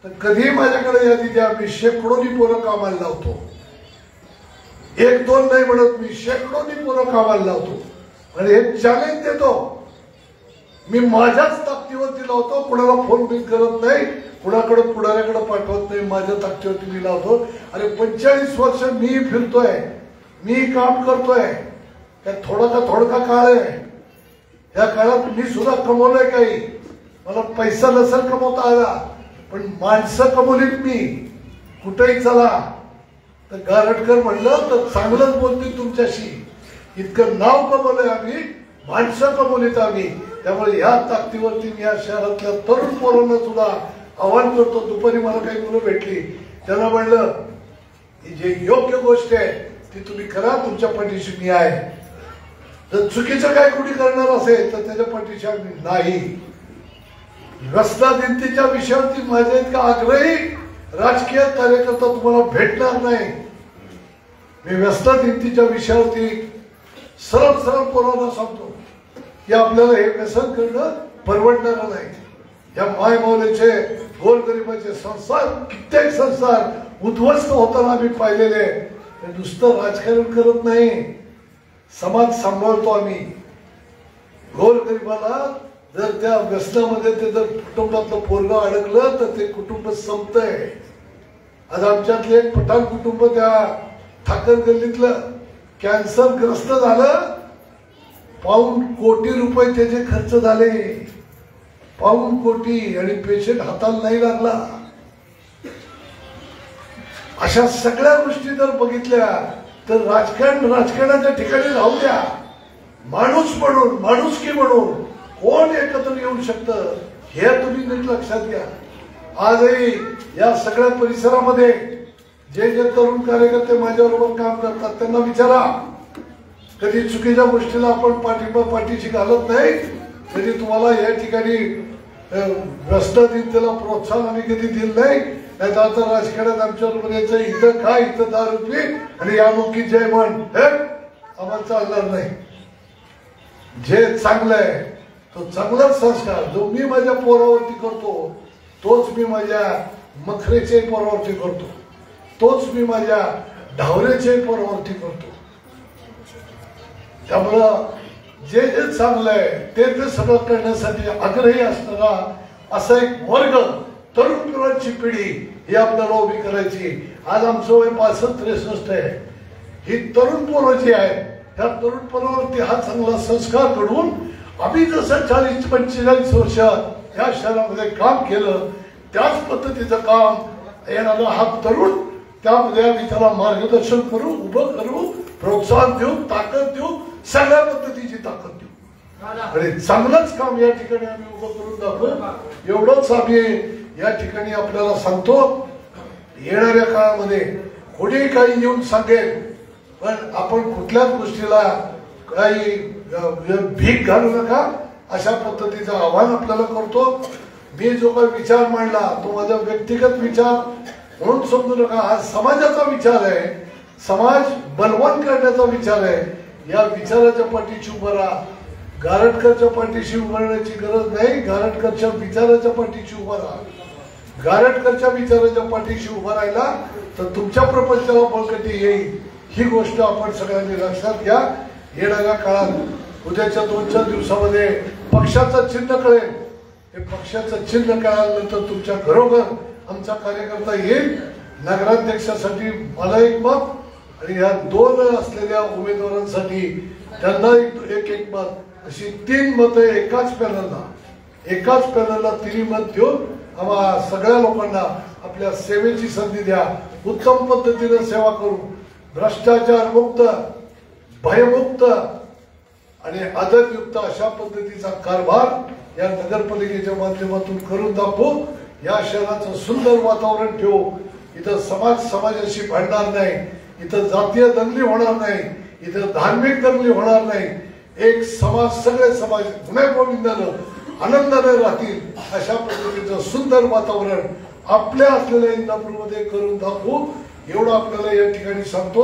तर कधीही माझ्याकडे यादी द्या. मी शेकडोनी पोरं कामाला लावतो. 1-2 नाही म्हणत, मी शेकडोनी पोरं कामाला लावतो आणि हे चॅलेंज देतो. मी माझ्याच ताकदीवरती लावतो, कुणाला फोन बिल करत नाही, कुणाकडे पुढाऱ्याकडे पाठवत नाही, माझ्या ताकदीवरती मी लावतो. अरे 45 वर्ष मी फिरतोय, मी काम करतोय. त्यात थोडका काळ आहे. या काळात मी सुद्धा कमवलंय काही. मला पैसा नसेल कमवता आला पण माणसं कमवलीत मी. कुठेही चला तर गारटकर म्हणलं तर चांगलंच बोलतील तुमच्याशी. इतकं नाव कमवलंय आम्ही, माणसं कमवलीत आम्ही. त्यामुळे या ताकदीवरती मी या शहरातल्या तरुण पोरांना सुद्धा आवाहन करतो. दुपारी मला काही मुलं भेटली, त्यांना म्हणलं की जे योग्य गोष्ट आहे ती तुम्ही करा, तुमच्या पाठीशी मी आहे. जर चुकीचं काय कुणी करणार असेल तर त्याच्या पाठीशी आम्ही नाही. व्यसनाधीनतेच्या विषयावरती माझ्या इतका आग्रही राजकीय कार्यकर्ता तुम्हाला भेटणार नाही. मी व्यसनाधीनतेच्या विषयावरती सरळ पोरांना सांगतो की आपल्याला हे व्यसन करणं परवडणार नाही. या मायमौलीचे गोरगरिबाचे संसार, कित्येक संसार उद्ध्वस्त होताना आम्ही पाहिलेले. नुसतं राजकारण करत नाही, समाज सांभाळतो आम्ही. गोरगरिबाला जर त्या व्यसनामध्ये ते जर कुटुंबातलं पोरगं अडकलं तर ते कुटुंब संपतंय. आज आमच्यातले एक पठाण कुटुंब त्या ठाकर गल्लीतलं कॅन्सरग्रस्त झालं. ₹1 कोटी त्याचे खर्च झाले. ₹1 कोटी आणि पेशंट हाताला नाही लागला. अशा सगळ्या गोष्टी जर बघितल्या तर राजकारणाच्या ठिकाणी राहू द्या. माणूस म्हणून, माणुसकी म्हणून कोण एकत्र येऊ शकतं हे तुम्ही नीट लक्षात घ्या. आजही या सगळ्या परिसरामध्ये जे तरुण कार्यकर्ते माझ्याबरोबर काम करतात त्यांना विचारा. कधी चुकीच्या गोष्टीला आपण पाठीशी घालत नाही. तरी तुम्हाला या ठिकाणी भ्रष्टाचार त्याला प्रोत्साहन आम्ही कधी दिलं नाही. नाही तर आता राजकारणात आमच्याबरोबर यायचं इथं काय इथं 10 रुपये आणि यामुखी जय म्हण हे आम्हाला चालणार नाही. जे चांगलं आहे तो चांगलाच संस्कार जो मी माझ्या पोरावरती करतो तोच मी माझ्या मखरेच्या पोरावरती करतो, तोच मी माझ्या ढावरेच्या पोरावरती करतो. त्यामुळं जे जे चांगलं आहे ते सगळं करण्यासाठी आग्रही असणारा असा एक वर्ग तरुण पिढीची पिढी ही आपल्याला उभी करायची. आज आमचं वय 65-63 आहे. ही तरुण पोरं जी आहे त्या तरुण पोरावरती हा चांगला संस्कार घडवून आम्ही जसं 40-45 वर्ष या शहरामध्ये काम केलं त्याच पद्धतीचं काम येणारा हा तरुण त्यामध्ये आम्ही त्याला मार्गदर्शन करू, उभं करू, प्रोत्साहन देऊ, ताकद देऊ, सगळ्या पद्धतीची ताकद देऊ आणि चांगलंच काम या ठिकाणी आम्ही उभं करून दाखवू. एवढंच आम्ही या ठिकाणी आपल्याला सांगतो. येणाऱ्या काळामध्ये कोणी काही येऊन सांगेल पण आपण कुठल्याच गोष्टीला काही भीक घालू नका अशा पद्धतीचं आव्हान आपल्याला करतो. मी जो काही विचार मांडला तो माझा व्यक्तिगत विचार म्हणून समजू नका. हा समाजाचा विचार आहे, समाज बलवान करण्याचा विचार आहे. या विचाराच्या पाठीशी उभं राहा. गारटकरच्या पाठीशी उभारण्याची गरज नाही, गारटकरच्या विचाराच्या पाठीशी उभा राहा. गारटकरच्या विचाराच्या पाठीशी उभा राहिला तर तुमच्या प्रपंचाला बळकटी येईल. ही गोष्ट आपण सगळ्यांनी लक्षात घ्या. येणाऱ्या काळात उद्याच्या 2-4 दिवसामध्ये पक्षाचं चिन्ह कळेल. हे पक्षाचं चिन्ह कळाल्यानंतर तुमच्या घरोघर आमचा कार्यकर्ता येईल. नगराध्यक्षासाठी मला एक मत आणि या 2 असलेल्या उमेदवारांसाठी त्यांना एक मत, अशी 3 मतं एकाच पॅनलला 3 मत देऊन आम्हा सगळ्या लोकांना आपल्या सेवेची संधी द्या. उत्तम पद्धतीने सेवा करू. भ्रष्टाचार मुक्त, भयमुक्त आणि आदरयुक्त अशा पद्धतीचा कारभार या नगरपालिकेच्या माध्यमातून करून दाखवू. या शहराचं सुंदर वातावरण ठेवू. इथं समाजाशी भांडणार नाही, इथं जातीय दंगली होणार नाही, इथं धार्मिक दंगली होणार नाही. एक समाज, सगळे समाज गुन्हे गोविंदानं आनंदाने राहतील अशा पद्धतीचं सुंदर वातावरण आपल्या असलेल्या इंदापूरमध्ये करून दाखवू. एवढं आपल्याला या ठिकाणी सांगतो.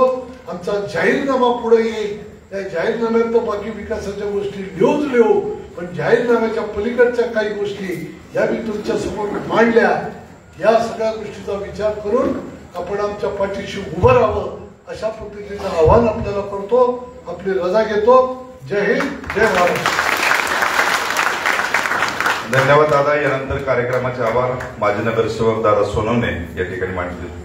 आमचा जाहीरनामा पुढे येईल. त्या जाहीरनाम्यात तर बाकी विकासाच्या गोष्टी लिहू पण जाहीरनाम्याच्या पलीकडच्या काही गोष्टी या मी तुमच्या समोर मांडल्या. या सगळ्या गोष्टीचा विचार करून आपण आमच्या पाठीशी उभं राहावं अशा पद्धतीचं आव्हान आपल्याला करतो. आपली रजा घेतो. जय हिंद, जय महाराष्ट्र. धन्यवाद दादा. यानंतर कार्यक्रमाचे आभार माजी नगरसेवक दादा सोनवणे या ठिकाणी मांडतील.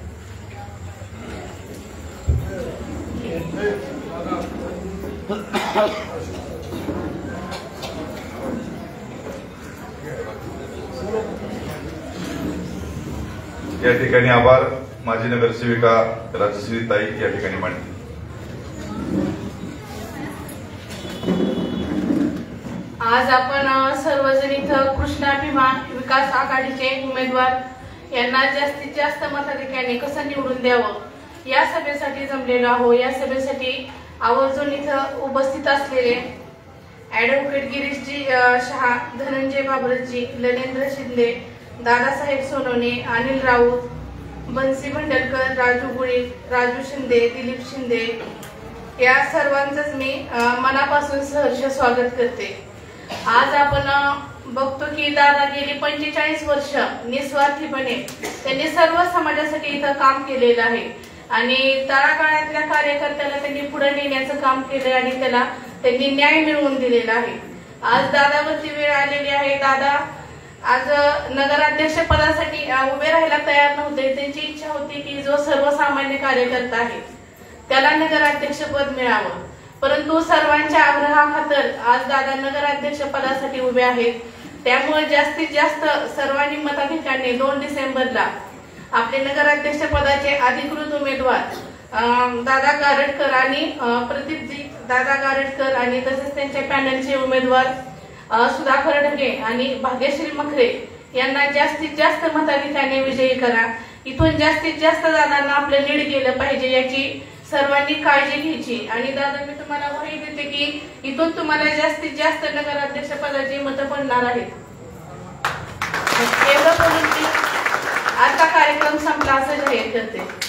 या ठिकाणी आभार माजी नगरसेविका राजश्री ताई या ठिकाणी मांडतील. आज आपण सर्वजण इथं कृष्णाभिमान विकास आघाडीचे उमेदवार यांना जास्तीत जास्त मताधिक्याने कसं निवडून द्यावं या सभेसाठी जमलेलो आहोत. या सभेसाठी आवर्जून इथं उपस्थित असलेले ऍडव्होकेट गिरीशजी शहा, धनंजय बाबरजी, ललेंद्र शिंदे, दादासाहेब सोनवणे, अनिल राऊत, बन्सी भंडलकर, राजू गुळी, राजू शिंदे, दिलीप शिंदे या सर्वांचंच मी मनापासून सहर्ष स्वागत करते. आज आपण बघतो की दादा गेली 45 वर्ष निस्वार्थीपणे त्यांनी सर्व समाजासाठी इथं काम केलेलं आहे आणि तळागाळातल्या कार्यकर्त्याला त्यांनी पुढे नेण्याचं काम केलं आणि त्याला त्यांनी न्याय मिळवून दिलेला आहे. आज दादावरती वेळ आलेली आहे. दादा आज नगराध्यक्ष पदासाठी उभे राहायला तयार नव्हते. त्यांची इच्छा होती की जो सर्वसामान्य कार्यकर्ता आहे त्याला नगराध्यक्ष पद मिळावं, परंतु सर्वांच्या आग्रहाखातर आज दादा नगराध्यक्ष पदासाठी उभे आहेत. त्यामुळे जास्तीत जास्त सर्वांनी मताधिक्याने 2 डिसेंबरला आपले नगराध्यक्ष पदाचे अधिकृत उमेदवार दादा गारटकर आणि प्रदीपजी दादा गारटकर आणि तसेच त्यांच्या पॅनलचे उमेदवार सुधाकर ढगे आणि भाग्यश्री मखरे यांना जास्तीत जास्त मताधिक्याने विजयी करा. इथून जास्तीत जास्त दादांना आपलं लीड केलं पाहिजे याची सर्वांनी काळजी घ्यायची। आणि दादा मी तुम्हाला ग्वाही देते की इथून तुम्हाला जास्तीत जास्त नगराध्यक्ष पदाची मतं पडणार आहेत। एवढं बोलून मी आता कार्यक्रम संपला असं जाहीर करते।